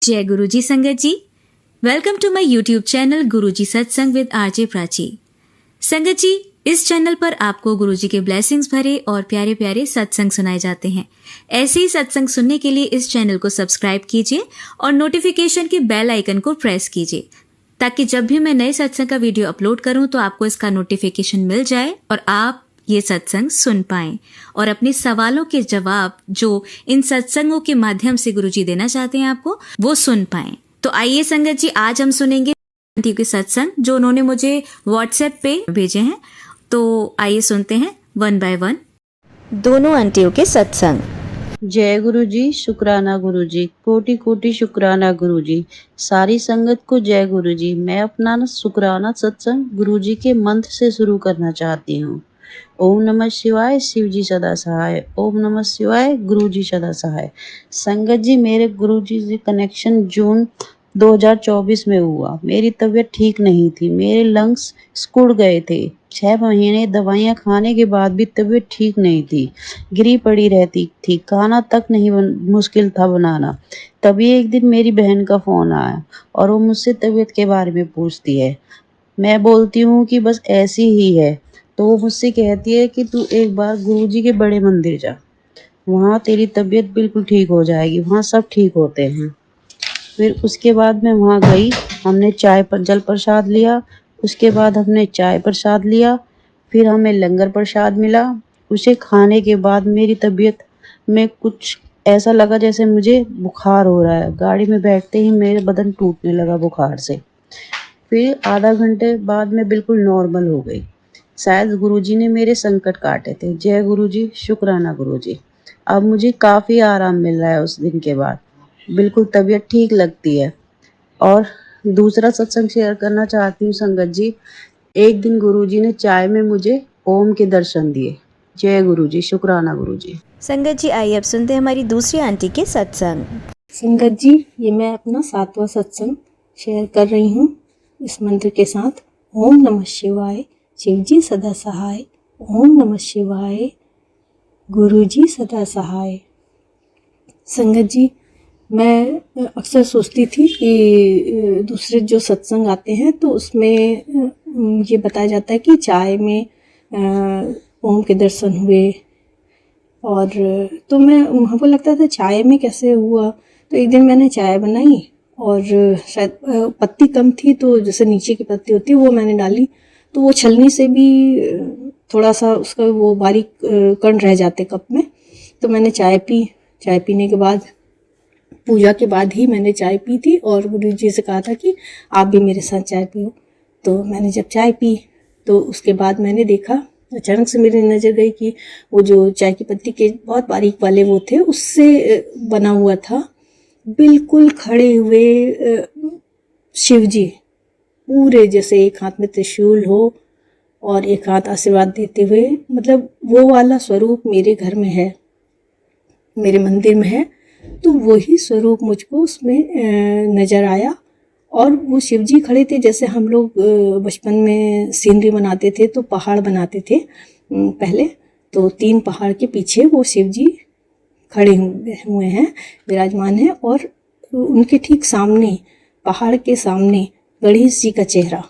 जय गुरुजी संगत जी, welcome to my YouTube channel Guruji Satsang with RJ Prachi. संगत जी, इस चैनल पर आपको गुरुजी के ब्लेसिंग्स भरे और प्यारे प्यारे सत्संग सुनाए जाते हैं। ऐसे ही सत्संग सुनने के लिए इस चैनल को सब्सक्राइब कीजिए और नोटिफिकेशन के बेल आइकन को प्रेस कीजिए, ताकि जब भी मैं नए सत्संग का वीडियो अपलोड करूं तो आपको इसका नोटिफिकेशन मिल जाए और आप ये सत्संग सुन पाएं और अपने सवालों के जवाब जो इन सत्संगों के माध्यम से गुरुजी देना चाहते हैं आपको, वो सुन पाएं। तो आइए संगत जी, आज हम सुनेंगे आंटी के सत्संग जो उन्होंने मुझे व्हाट्सएप पे भेजे हैं। तो आइए सुनते हैं वन बाय वन दोनों आंटियों के सत्संग। जय गुरु जी, शुक्राना गुरु जी, कोटि कोटि शुक्राना गुरु जी, सारी संगत को जय गुरु जी। मैं अपना शुक्राना सत्संग गुरु जी के मंत्र से शुरू करना चाहती हूँ। ओम नमः शिवाय, शिव जी सदा सहाय। ओम नमः शिवाय, गुरु जी सदा सहाय। संगत जी, मेरे गुरु जी से कनेक्शन जून 2024 में हुआ। मेरी तबीयत ठीक नहीं थी, मेरे लंग्स सिकुड़ गए थे। 6 महीने दवाइयाँ खाने के बाद भी तबीयत ठीक नहीं थी, गिरी पड़ी रहती थी, खाना तक नहीं मुश्किल था बनाना। तभी एक दिन मेरी बहन का फोन आया और वो मुझसे तबीयत के बारे में पूछती है। मैं बोलती हूँ कि बस ऐसी ही है। तो वो मुझसे कहती है कि तू एक बार गुरुजी के बड़े मंदिर जा, वहाँ तेरी तबीयत बिल्कुल ठीक हो जाएगी, वहाँ सब ठीक होते हैं। फिर उसके बाद मैं वहाँ गई, हमने जल प्रसाद लिया, उसके बाद हमने चाय प्रसाद लिया, फिर हमें लंगर प्रसाद मिला। उसे खाने के बाद मेरी तबीयत में कुछ ऐसा लगा जैसे मुझे बुखार हो रहा है। गाड़ी में बैठते ही मेरे बदन टूटने लगा बुखार से। फिर आधा घंटे बाद मैं बिल्कुल नॉर्मल हो गई। शायद गुरुजी ने मेरे संकट काटे थे। जय गुरुजी, शुक्राना गुरुजी। अब मुझे काफ़ी आराम मिल रहा है उस दिन के बाद, बिल्कुल तबीयत ठीक लगती है। और दूसरा सत्संग शेयर करना चाहती हूँ संगत जी। एक दिन गुरुजी ने चाय में मुझे ओम के दर्शन दिए। जय गुरुजी, शुक्राना गुरुजी। संगत जी, आइए अब सुनते हैं हमारी दूसरी आंटी के सत्संग। संगत जी, ये मैं अपना 7वां सत्संग शेयर कर रही हूँ इस मंत्र के साथ। ओम नमः शिवाय, शिव जी सदा सहाय। ओम नमः शिवाय, गुरु जी सदा सहाय। संगत जी, मैं अक्सर सोचती थी कि दूसरे जो सत्संग आते हैं तो उसमें ये बताया जाता है कि चाय में ओम के दर्शन हुए, और तो मैं हमको लगता था चाय में कैसे हुआ। तो एक दिन मैंने चाय बनाई और शायद पत्ती कम थी, तो जैसे नीचे की पत्ती होती है वो मैंने डाली, तो वो छलनी से भी थोड़ा सा उसका वो बारीक कण रह जाते कप में। तो मैंने चाय पी। चाय पीने के बाद, पूजा के बाद ही मैंने चाय पी थी और गुरु जी से कहा था कि आप भी मेरे साथ चाय पियो। तो मैंने जब चाय पी तो उसके बाद मैंने देखा, अचानक से मेरी नज़र गई कि वो जो चाय की पत्ती के बहुत बारीक वाले वो थे, उससे बना हुआ था बिल्कुल खड़े हुए शिव जी, पूरे जैसे एक हाथ में त्रिशूल हो और एक हाथ आशीर्वाद देते हुए। मतलब वो वाला स्वरूप मेरे घर में है, मेरे मंदिर में है। तो वही स्वरूप मुझको उसमें नज़र आया। और वो शिव जी खड़े थे जैसे हम लोग बचपन में सीनरी बनाते थे तो पहाड़ बनाते थे पहले, तो 3 पहाड़ के पीछे वो शिव जी खड़े हुए हैं, विराजमान हैं। और उनके ठीक सामने, पहाड़ के सामने, गणेश जी का चेहरा।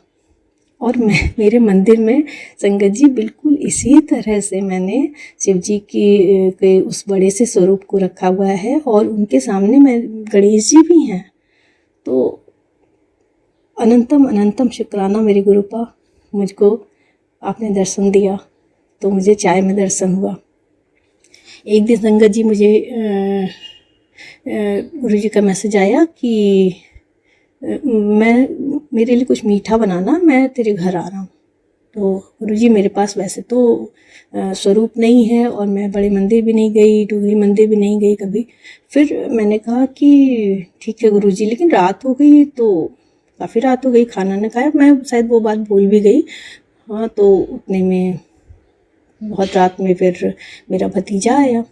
और मेरे मंदिर में संगत जी बिल्कुल इसी तरह से मैंने शिव जी के उस बड़े से स्वरूप को रखा हुआ है और उनके सामने मैं गणेश जी भी हैं। तो अनंतम अनंतम शुक्राना मेरी गुरुपा, मुझको आपने दर्शन दिया, तो मुझे चाय में दर्शन हुआ। एक दिन संगत जी मुझे गुरु जी का मैसेज आया कि मेरे लिए कुछ मीठा बनाना, मैं तेरे घर आ रहा हूँ। तो गुरुजी मेरे पास वैसे तो स्वरूप नहीं है और मैं बड़े मंदिर भी नहीं गई, डूंगरी मंदिर भी नहीं गई कभी। फिर मैंने कहा कि ठीक है गुरुजी, लेकिन रात हो गई, तो काफ़ी रात हो गई, खाना न खाया। मैं शायद वो बात भूल भी गई। हाँ, तो उतने में बहुत रात में फिर मेरा भतीजा आया।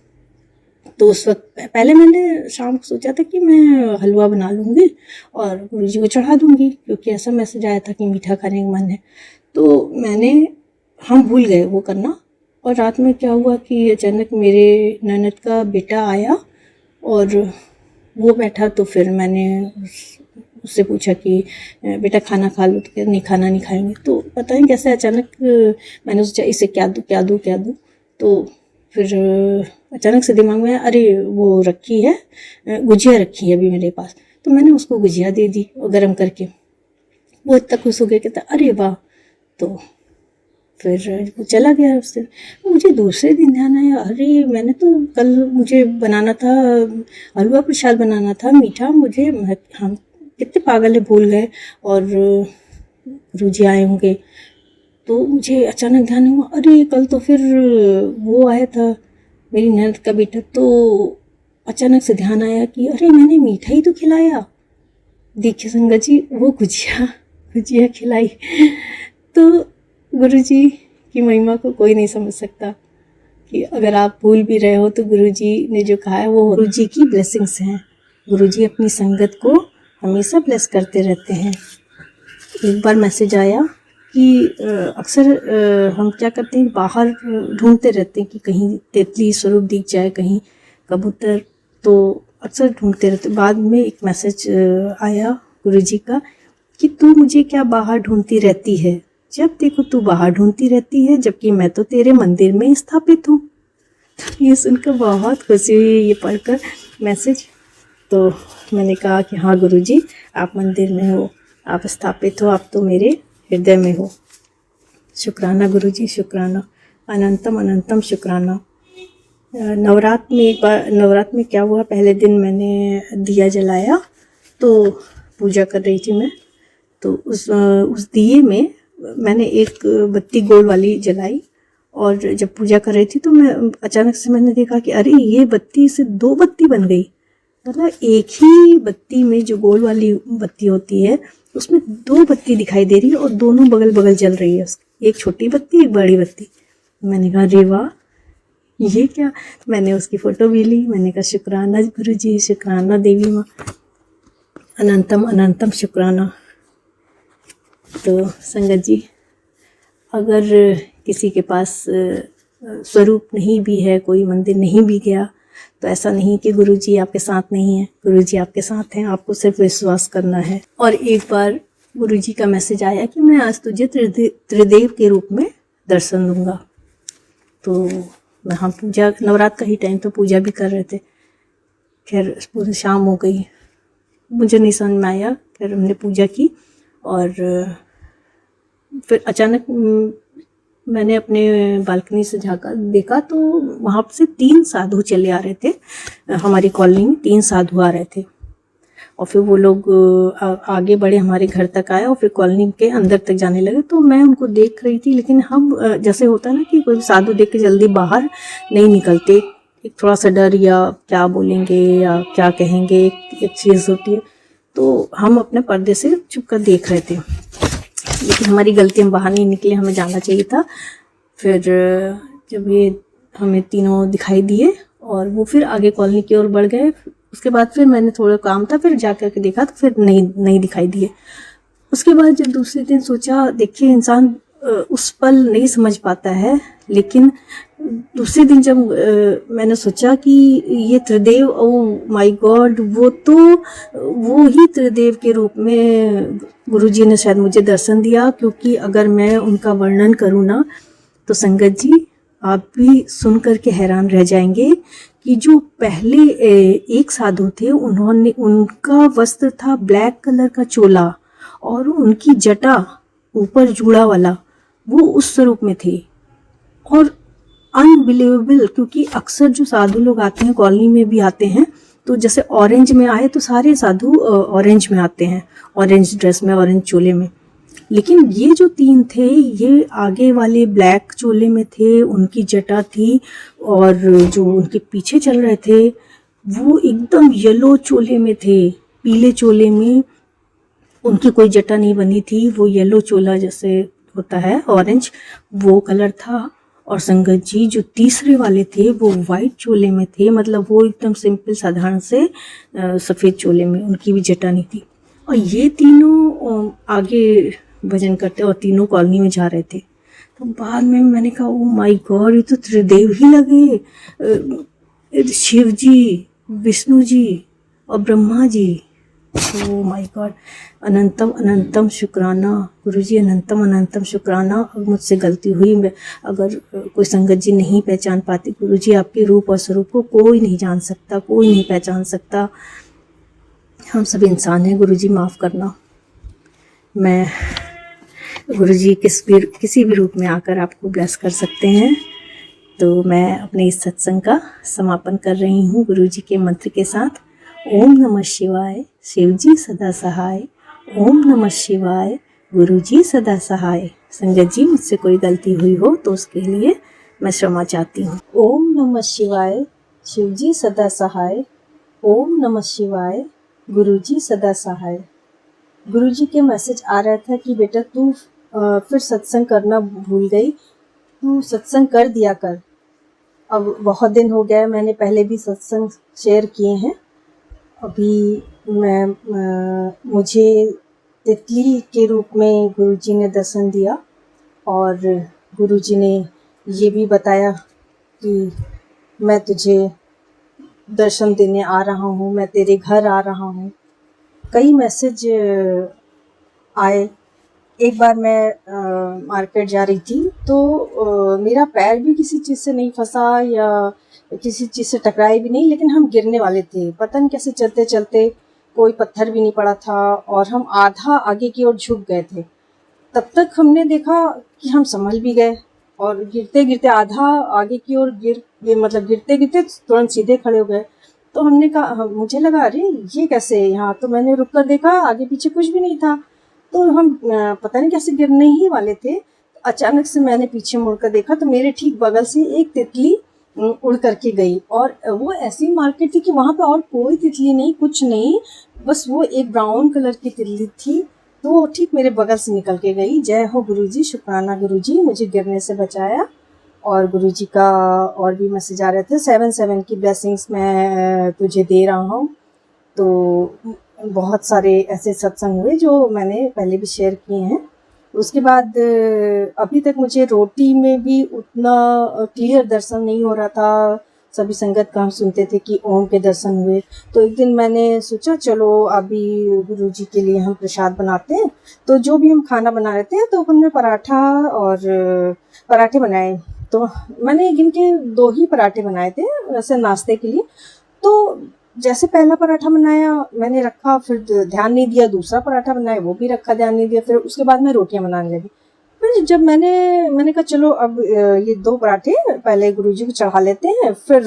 तो उस वक्त पहले मैंने शाम को सोचा था कि मैं हलवा बना लूँगी और गुरुजी को चढ़ा दूँगी, क्योंकि ऐसा मैसेज आया था कि मीठा खाने का मन है। तो हम भूल गए वो करना। और रात में क्या हुआ कि अचानक मेरे ननद का बेटा आया और वो बैठा तो फिर मैंने उससे पूछा कि बेटा खाना खा लो, तो क्या नहीं खाना नहीं खाएंगे। तो पता नहीं कैसे अचानक मैंने सोचा इसे क्या दूँ क्या दूँ क्या दूँ। तो फिर अचानक से दिमाग में आया, अरे वो रखी है गुजिया रखी है अभी मेरे पास, तो मैंने उसको गुजिया दे दी और गर्म करके। वो इतना खुश हो गया, कहता अरे वाह। तो फिर वो चला गया उस दिन। मुझे दूसरे दिन ध्यान आया, अरे मैंने तो कल मुझे बनाना था हलवा प्रसाद बनाना था मीठा, मुझे हम कितने पागल है भूल गए, और गुरुजी आए होंगे। तो मुझे अचानक ध्यान हुआ, अरे कल तो फिर वो आया था मेरी ननद का बेटा। तो अचानक से ध्यान आया कि अरे मैंने मीठा ही तो खिलाया। देखिए संगत जी, वो गुजिया खिलाई। तो गुरुजी की महिमा को कोई नहीं समझ सकता कि अगर आप भूल भी रहे हो तो गुरुजी ने जो कहा है वो गुरुजी की ब्लेसिंग्स हैं। गुरुजी अपनी संगत को हमेशा ब्लेस करते रहते हैं। एक बार मैसेज आया कि अक्सर हम क्या करते हैं, बाहर ढूंढते रहते हैं कि कहीं तितली स्वरूप दिख जाए, कहीं कबूतर, तो अक्सर ढूंढते रहते। बाद में एक मैसेज आया गुरुजी का कि तू मुझे क्या बाहर ढूंढती रहती है, जब देखो तू बाहर ढूंढती रहती है, जबकि मैं तो तेरे मंदिर में स्थापित हूँ। ये सुनकर बहुत खुशी हुई, ये पढ़कर मैसेज। तो मैंने कहा कि हाँ गुरुजी, आप मंदिर में हो, आप स्थापित हो, आप तो मेरे हृदय में हो। शुक्राना गुरुजी, शुक्राना, अनंतम अनंतम शुक्राना। नवरात्र में एक बार, नवरात्र में क्या हुआ, पहले दिन मैंने दिया जलाया, तो पूजा कर रही थी मैं। तो उस दिए में मैंने एक बत्ती गोल वाली जलाई, और जब पूजा कर रही थी तो मैं अचानक से मैंने देखा कि अरे ये बत्ती से 2 बत्ती बन गई। मतलब एक ही बत्ती में जो गोल वाली बत्ती होती है उसमें 2 बत्ती दिखाई दे रही है और दोनों बगल बगल जल रही है, एक छोटी बत्ती एक बड़ी बत्ती। मैंने कहा अरे वाह, ये क्या। तो मैंने उसकी फ़ोटो भी ली। मैंने कहा शुक्राना गुरुजी, शुक्राना देवी माँ, अनंतम अनंतम शुक्राना। तो संगत जी, अगर किसी के पास स्वरूप नहीं भी है, कोई मंदिर नहीं भी गया, तो ऐसा नहीं कि गुरुजी आपके साथ नहीं है। गुरुजी आपके साथ हैं, आपको सिर्फ विश्वास करना है। और एक बार गुरुजी का मैसेज आया कि मैं आज तुझे त्रिदेव के रूप में दर्शन दूंगा। तो हम पूजा, नवरात्र का ही टाइम तो पूजा भी कर रहे थे। खैर पूरी शाम हो गई, मुझे नहीं समझ में आया। फिर हमने पूजा की और फिर अचानक मैंने अपने बालकनी से झाँका, देखा तो वहाँ से 3 साधु चले आ रहे थे। हमारी कॉलोनी में 3 साधु आ रहे थे और फिर वो लोग आगे बढ़े, हमारे घर तक आए और फिर कॉलोनी के अंदर तक जाने लगे। तो मैं उनको देख रही थी, लेकिन हम जैसे होता है ना कि कोई साधु देख के जल्दी बाहर नहीं निकलते, एक थोड़ा सा डर या क्या बोलेंगे या क्या कहेंगे, एक चीज़ होती है। तो हम अपने पर्दे से चुप कर देख रहे थे, लेकिन हमारी गलती, हम बाहर नहीं निकले, हमें जाना चाहिए था। फिर जब ये हमें तीनों दिखाई दिए और वो फिर आगे कॉलोनी की ओर बढ़ गए। उसके बाद फिर मैंने थोड़ा काम था, फिर जा कर के देखा तो फिर नहीं दिखाई दिए। उसके बाद जब दूसरे दिन सोचा, देखिए इंसान उस पल नहीं समझ पाता है, लेकिन दूसरे दिन जब मैंने सोचा कि ये त्रिदेव, ओ माय गॉड, वो ही त्रिदेव के रूप में गुरुजी ने शायद मुझे दर्शन दिया। क्योंकि अगर मैं उनका वर्णन करूँ ना तो संगत जी आप भी सुन कर के हैरान रह जाएंगे कि जो पहले एक साधु थे, उनका वस्त्र था ब्लैक कलर का चोला और उनकी जटा ऊपर जूड़ा वाला, वो उस स्वरूप में थे। और अनबिलीवेबल, क्योंकि अक्सर जो साधु लोग आते हैं, कॉलोनी में भी आते हैं, तो जैसे ऑरेंज में आए तो सारे साधु ऑरेंज में आते हैं, ऑरेंज ड्रेस में, ऑरेंज चोले में। लेकिन ये जो 3 थे, ये आगे वाले ब्लैक चोले में थे, उनकी जटा थी, और जो उनके पीछे चल रहे थे वो एकदम येलो चोले में थे, पीले चोले में। उनकी कोई जटा नहीं बनी थी, वो येलो चोला जैसे होता है ऑरेंज, वो कलर था। और संगत जी जो तीसरे वाले थे वो वाइट चोले में थे, मतलब वो एकदम सिंपल साधारण से सफ़ेद चोले में, उनकी भी जटा नहीं थी। और ये तीनों आगे भजन करते और तीनों कॉलोनी में जा रहे थे। तो बाद में मैंने कहा ओ माय गॉड, ये तो त्रिदेव ही लगे, शिव जी, विष्णु जी और Brahma ji, oh my God, अनंतम अनंतम शुक्राना गुरुजी, अनंतम अनंतम शुक्राना। अगर मुझसे गलती हुई, मैं अगर कोई संगत जी नहीं पहचान पाती गुरुजी, आपके रूप और स्वरूप को कोई नहीं जान सकता, कोई नहीं पहचान सकता। हम सब इंसान हैं गुरुजी, माफ़ करना। मैं गुरुजी किसी भी रूप में आकर आपको ब्लेस कर सकते हैं। तो मैं अपने इस सत्संग का समापन कर रही हूँ गुरुजी के मंत्र के साथ। ओम नमः शिवाय, शिवजी सदा सहाय। ओम नमः शिवाय, गुरुजी सदा सहाय। संगत जी, मुझसे कोई गलती हुई हो तो उसके लिए मैं क्षमा चाहती हूँ। ओम नमः शिवाय, शिवजी सदा सहाय। ओम नमः शिवाय, गुरुजी सदा सहाय। गुरुजी के मैसेज आ रहा था कि बेटा तू फिर सत्संग करना भूल गई, तू सत्संग कर दिया कर। अब बहुत दिन हो गया, मैंने पहले भी सत्संग शेयर किए हैं। अभी मुझे तितली के रूप में गुरुजी ने दर्शन दिया और गुरुजी ने ये भी बताया कि मैं तुझे दर्शन देने आ रहा हूँ, मैं तेरे घर आ रहा हूँ। कई मैसेज आए। एक बार मैं मार्केट जा रही थी तो मेरा पैर भी किसी चीज़ से नहीं फंसा या किसी चीज़ से टकराए भी नहीं, लेकिन हम गिरने वाले थे। पता नहीं कैसे चलते चलते कोई पत्थर भी नहीं पड़ा था और हम आधा आगे की ओर झुक गए थे। तब तक हमने देखा कि हम संभल भी गए और गिरते गिरते आधा आगे की ओर मतलब गिरते गिरते तुरंत सीधे खड़े हो गए। तो हमने कहा, मुझे लगा अरे ये कैसे, यहाँ तो मैंने रुक कर देखा आगे पीछे कुछ भी नहीं था। तो हम पता नहीं कैसे गिरने ही वाले थे। अचानक से मैंने पीछे मुड़कर देखा तो मेरे ठीक बगल से एक तितली उड़ करके गई और वो ऐसी मार्केट थी कि वहाँ पे और कोई तितली नहीं, कुछ नहीं, बस वो एक ब्राउन कलर की तितली थी। तो वो ठीक मेरे बगल से निकल के गई। जय हो गुरुजी, शुक्राना गुरुजी, मुझे गिरने से बचाया। और गुरुजी का और भी मैसेज आ रहे थे, 7 की ब्लेसिंग्स मैं तुझे दे रहा हूँ। तो बहुत सारे ऐसे सत्संग हुए जो मैंने पहले भी शेयर किए हैं। उसके बाद अभी तक मुझे रोटी में भी उतना क्लियर दर्शन नहीं हो रहा था। सभी संगत का हम सुनते थे कि ओम के दर्शन हुए। तो एक दिन मैंने सोचा चलो अभी गुरुजी के लिए हम प्रसाद बनाते हैं। तो जो भी हम खाना बना रहे थे तो हमने पराठा और पराठे बनाए। तो मैंने गिन के 2 ही पराठे बनाए थे वैसे नाश्ते के लिए। तो जैसे पहला पराठा बनाया मैंने रखा, फिर ध्यान नहीं दिया, दूसरा पराठा बनाया वो भी रखा, ध्यान नहीं दिया, फिर उसके बाद मैं रोटियां बनाने लगी। फिर जब मैंने कहा चलो अब ये 2 पराठे पहले गुरुजी को चढ़ा लेते हैं, फिर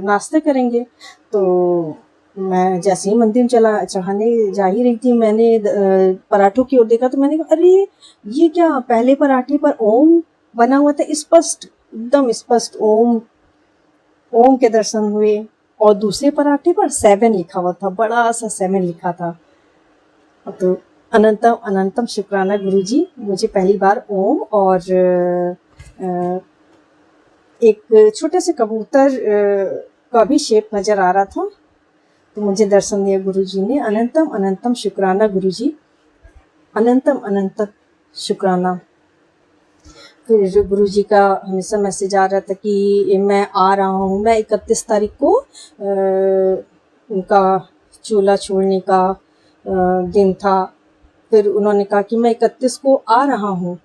नाश्ता करेंगे। तो मैं जैसे ही मंदिर चढ़ाने जा ही रही थी, मैंने पराठों की ओर देखा तो मैंने कहा अरे ये क्या, पहले पराठे पर ओम बना हुआ था, स्पष्ट, एकदम स्पष्ट ओम के दर्शन हुए। और दूसरे पराठे पर 7 लिखा हुआ था, बड़ा सा 7 लिखा था। तो अनंतम अनंतम शुक्राना गुरुजी, मुझे पहली बार ओम और एक छोटे से कबूतर का भी शेप नजर आ रहा था। तो मुझे दर्शन दिया गुरुजी ने। अनंतम अनंतम शुक्राना गुरुजी, अनंतम अनंतम शुक्राना। फिर गुरुजी का हमेशा मैसेज आ रहा था कि मैं आ रहा हूँ। मैं 31 तारीख को उनका चूल्हा छोड़ने का दिन था। फिर उन्होंने कहा कि मैं 31 को आ रहा हूँ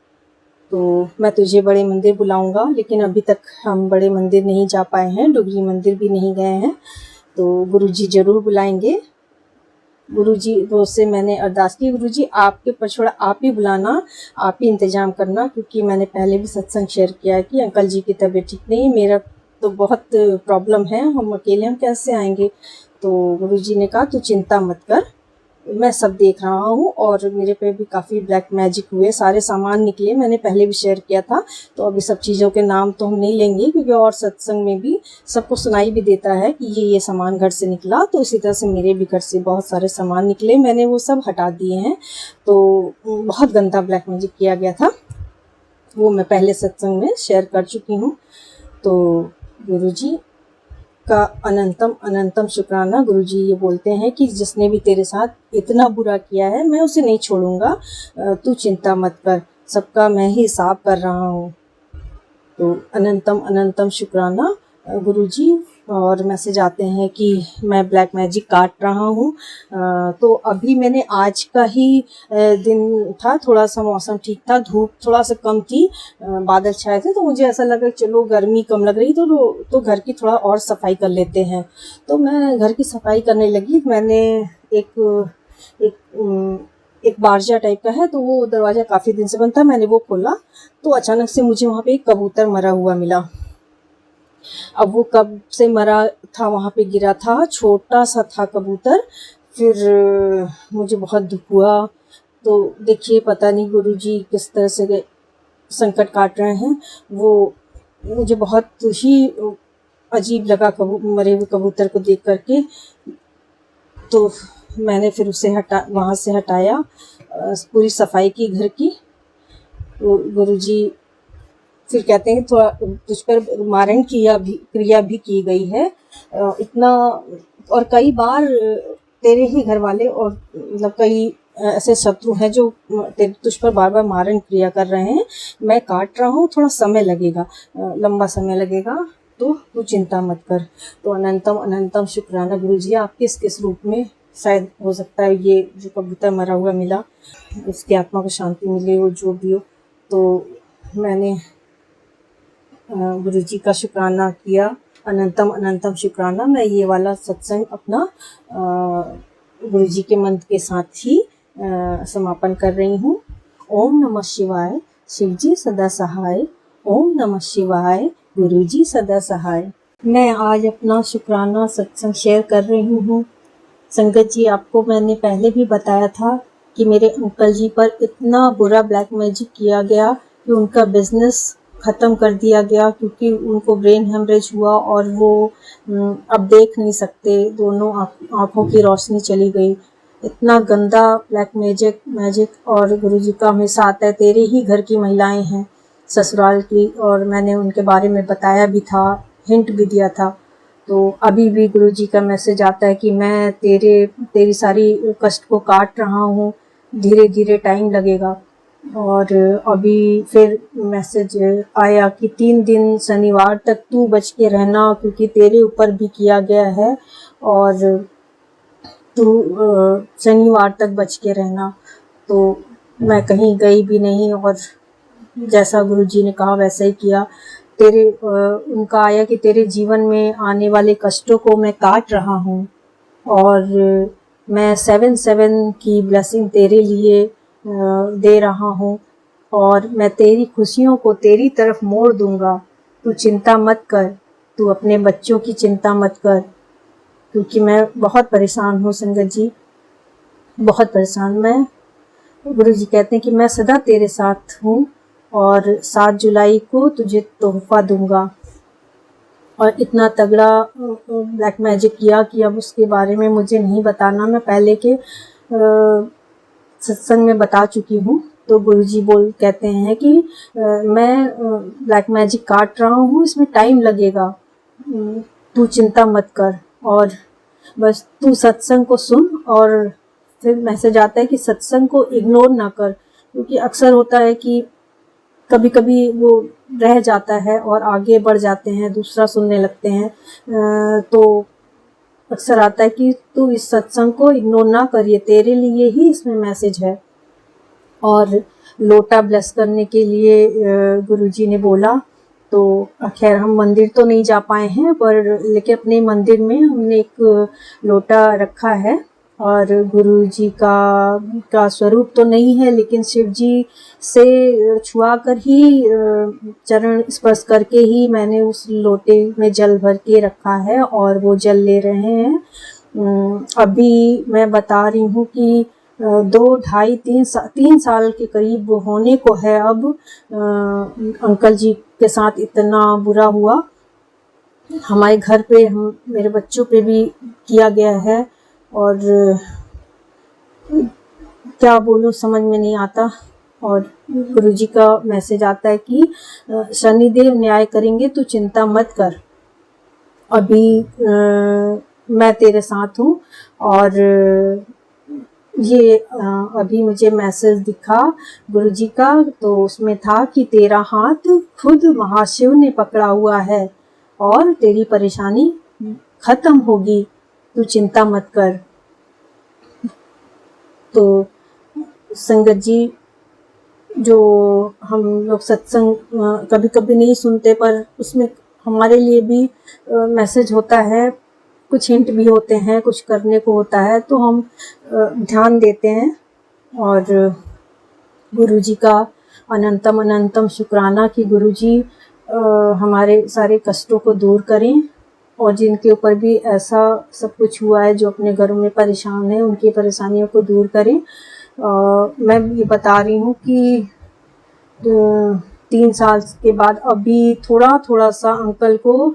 तो मैं तुझे बड़े मंदिर बुलाऊंगा। लेकिन अभी तक हम बड़े मंदिर नहीं जा पाए हैं, डुगरी मंदिर भी नहीं गए हैं। तो गुरुजी ज़रूर बुलाएंगे। गुरुजी वो से मैंने अरदास की, गुरुजी आपके पछोड़ा आप ही बुलाना, आप ही इंतज़ाम करना, क्योंकि मैंने पहले भी सत्संग शेयर किया है कि अंकल जी की तबीयत ठीक नहीं, मेरा तो बहुत प्रॉब्लम है, हम अकेले हम कैसे आएंगे। तो गुरुजी ने कहा तू चिंता मत कर, मैं सब देख रहा हूँ। और मेरे पे भी काफ़ी ब्लैक मैजिक हुए, सारे सामान निकले, मैंने पहले भी शेयर किया था। तो अभी सब चीज़ों के नाम तो हम नहीं लेंगे क्योंकि और सत्संग में भी सबको सुनाई भी देता है कि ये सामान घर से निकला। तो इसी तरह से मेरे भी घर से बहुत सारे सामान निकले, मैंने वो सब हटा दिए हैं। तो बहुत गंदा ब्लैक मैजिक किया गया था, वो मैं पहले सत्संग में शेयर कर चुकी हूँ। तो गुरुजी का अनंतम अनंतम शुक्राना। गुरुजी ये बोलते हैं कि जिसने भी तेरे साथ इतना बुरा किया है मैं उसे नहीं छोड़ूंगा, तू चिंता मत कर, सबका मैं ही हिसाब कर रहा हूँ। तो अनंतम अनंतम शुक्राना गुरुजी। और मैसेज आते हैं कि मैं ब्लैक मैजिक काट रहा हूँ। तो अभी मैंने आज का ही दिन था, थोड़ा सा मौसम ठीक था, धूप थोड़ा सा कम थी, बादल छाए थे, तो मुझे ऐसा लगा चलो गर्मी कम लग रही तो घर की थोड़ा और सफाई कर लेते हैं। तो मैं घर की सफाई करने लगी। मैंने एक बारजा टाइप का है, तो वो दरवाज़ा काफ़ी दिन से बंद था, मैंने वो खोला तो अचानक से मुझे वहाँ पे एक कबूतर मरा हुआ मिला। अब वो कब से मरा था, वहाँ पे गिरा था, छोटा सा था कबूतर। फिर मुझे बहुत दुख हुआ। तो देखिए, पता नहीं गुरुजी किस तरह से संकट काट रहे हैं। वो मुझे बहुत ही अजीब लगा मरे हुए कबूतर को देख करके। तो मैंने फिर उसे वहाँ से हटाया, पूरी सफाई की घर की। तो गुरुजी फिर कहते हैं थोड़ा तुझ पर मारण क्रिया भी की गई है। इतना और कई बार तेरे ही घर वाले और मतलब कई ऐसे शत्रु हैं जो तुझ पर बार बार मारण क्रिया कर रहे हैं। मैं काट रहा हूँ, थोड़ा समय लगेगा, लंबा समय लगेगा, तो तू चिंता मत कर। तो अनंतम अनंतम शुक्राना गुरुजी, आप किस किस रूप में, शायद हो सकता है ये जो कबूतर मरा हुआ मिला उसकी आत्मा को शांति मिले, वो जो भी हो। तो मैंने गुरुजी का शुक्राना किया, अनंतम अनंतम शुक्राना। मैं ये वाला सत्संग अपना गुरुजी के मंत्र के साथ ही समापन कर रही हूँ। ओम नमः शिवाय, शिवजी सदा सहाय। ओम नमः शिवाय, गुरुजी सदा सहाय। मैं आज अपना शुक्राना सत्संग शेयर कर रही हूँ। संगत जी, आपको मैंने पहले भी बताया था कि मेरे अंकल जी पर इतना बुरा ब्लैक मैजिक किया गया कि उनका बिजनेस ख़त्म कर दिया गया, क्योंकि उनको ब्रेन हेमरेज हुआ और वो अब देख नहीं सकते, दोनों आँखों की रोशनी चली गई। इतना गंदा ब्लैक मैजिक। और गुरुजी का हमेशा आता है, तेरे ही घर की महिलाएं हैं ससुराल की, और मैंने उनके बारे में बताया भी था, हिंट भी दिया था। तो अभी भी गुरुजी का मैसेज आता है कि मैं तेरी सारी कष्ट को काट रहा हूँ, धीरे धीरे टाइम लगेगा। और अभी फिर मैसेज आया कि 3 दिन शनिवार तक तू बच के रहना, क्योंकि तेरे ऊपर भी किया गया है, और तू शनिवार तक बच के रहना। तो मैं कहीं गई भी नहीं, और जैसा गुरुजी ने कहा वैसा ही किया। उनका आया कि तेरे जीवन में आने वाले कष्टों को मैं काट रहा हूँ, और मैं 7/7 की ब्लेसिंग तेरे लिए दे रहा हूँ, और मैं तेरी खुशियों को तेरी तरफ मोड़ दूंगा। तू चिंता मत कर, तू अपने बच्चों की चिंता मत कर, क्योंकि मैं बहुत परेशान हूँ संगत जी, बहुत परेशान। मैं गुरुजी कहते हैं कि मैं सदा तेरे साथ हूँ, और 7 जुलाई को तुझे तोहफा दूंगा। और इतना तगड़ा ब्लैक मैजिक किया कि अब उसके बारे में मुझे नहीं बताना, मैं पहले के सत्संग में बता चुकी हूँ। तो गुरुजी कहते हैं कि मैं ब्लैक मैजिक काट रहा हूँ, इसमें टाइम लगेगा, तू चिंता मत कर, और बस तू सत्संग को सुन। और फिर मैसेज आता है कि सत्संग को इग्नोर ना कर, क्योंकि अक्सर होता है कि कभी कभी वो रह जाता है और आगे बढ़ जाते हैं, दूसरा सुनने लगते हैं। तो अक्सर आता है कि तू इस सत्संग को इग्नोर ना करिए, तेरे लिए ही इसमें मैसेज है। और लोटा ब्लेस करने के लिए गुरुजी ने बोला। तो खैर हम मंदिर तो नहीं जा पाए हैं, पर लेकिन अपने मंदिर में हमने एक लोटा रखा है, और गुरुजी का स्वरूप तो नहीं है, लेकिन शिव जी से छुआ कर ही, चरण स्पर्श करके ही मैंने उस लोटे में जल भर के रखा है, और वो जल ले रहे हैं। अभी मैं बता रही हूँ कि 2, ढाई, 3 साल के करीब होने को है अब। अंकल जी के साथ इतना बुरा हुआ, हमारे घर पे, मेरे बच्चों पे भी किया गया है, और क्या बोलूं समझ में नहीं आता। और गुरुजी का मैसेज आता है कि शनिदेव न्याय करेंगे, तू चिंता मत कर, अभी मैं तेरे साथ हूँ। और ये अभी मुझे मैसेज दिखा गुरुजी का, तो उसमें था कि तेरा हाथ खुद महाशिव ने पकड़ा हुआ है, और तेरी परेशानी खत्म होगी, तू चिंता मत कर। तो संगत जी, जो हम लोग सत्संग कभी कभी नहीं सुनते, पर उसमें हमारे लिए भी मैसेज होता है, कुछ हिंट भी होते हैं, कुछ करने को होता है, तो हम ध्यान देते हैं। और गुरु जी का अनंतम अनंतम शुक्राना कि गुरु जी हमारे सारे कष्टों को दूर करें, और जिनके ऊपर भी ऐसा सब कुछ हुआ है, जो अपने घरों में परेशान है, उनकी परेशानियों को दूर करें। मैं ये बता रही हूँ कि 3 साल के बाद अभी थोड़ा थोड़ा सा अंकल को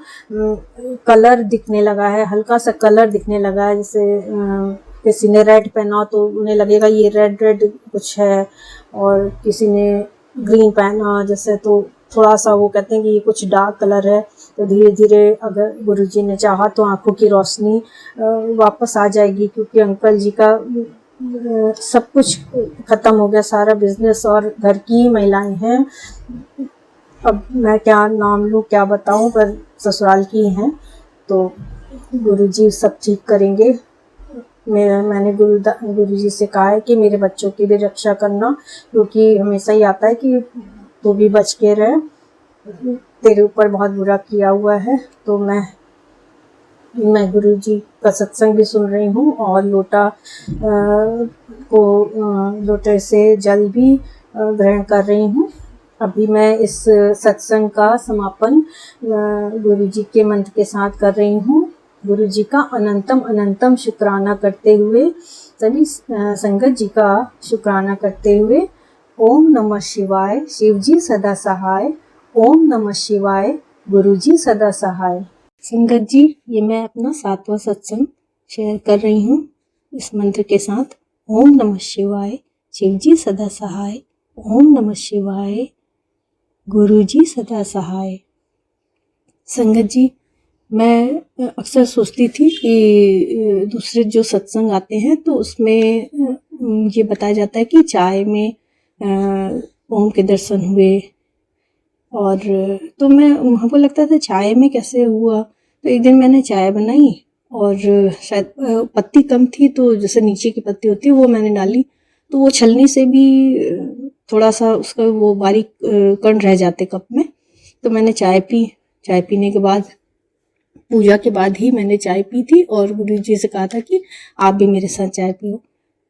कलर दिखने लगा है, हल्का सा कलर दिखने लगा है। जैसे किसी ने रेड पहना तो उन्हें लगेगा ये रेड रेड कुछ है, और किसी ने ग्रीन पहना जैसे तो थोड़ा सा वो कहते हैं कि ये कुछ डार्क कलर है। तो धीरे धीरे अगर गुरुजी ने चाहा तो आंखों की रोशनी वापस आ जाएगी, क्योंकि अंकल जी का सब कुछ खत्म हो गया, सारा बिजनेस और घर की महिलाएं हैं। अब मैं क्या नाम लूँ, क्या बताऊं, पर ससुराल की हैं, तो गुरुजी सब ठीक करेंगे। मैंने गुरुजी से कहा है कि मेरे बच्चों की भी रक्षा करना, क्योंकि हमेशा ही आता है कि तू भी बच के रह, तेरे ऊपर बहुत बुरा किया हुआ है। तो मैं गुरुजी का सत्संग भी सुन रही हूँ, और लोटे से जल भी ग्रहण कर रही हूँ। अभी मैं इस सत्संग का समापन गुरुजी के मंत्र के साथ कर रही हूँ। गुरुजी का अनंतम अनंतम शुक्राना करते हुए, सभी संगत जी का शुक्राना करते हुए, ओम नमः शिवाय, शिवजी सदा सहाय। ओम नमः शिवाय, गुरुजी सदा सहाय। संगत जी, ये मैं अपना 7वां सत्संग शेयर कर रही हूँ इस मंत्र के साथ। ओम नमः शिवाय, शिवजी सदा सहाय। ओम नमः शिवाय, गुरुजी सदा सहाय। संगत जी, मैं अक्सर सोचती थी कि दूसरे जो सत्संग आते हैं तो उसमें ये बताया जाता है कि चाय में ओम के दर्शन हुए, और तो मैं हमको लगता था चाय में कैसे हुआ। तो एक दिन मैंने चाय बनाई, और शायद पत्ती कम थी, तो जैसे नीचे की पत्ती होती है वो मैंने डाली, तो वो छलनी से भी थोड़ा सा उसका वो बारीक कण रह जाते कप में। तो मैंने चाय पी। चाय पीने के बाद, पूजा के बाद ही मैंने चाय पी थी, और गुरुजी से कहा था कि आप भी मेरे साथ चाय पियो।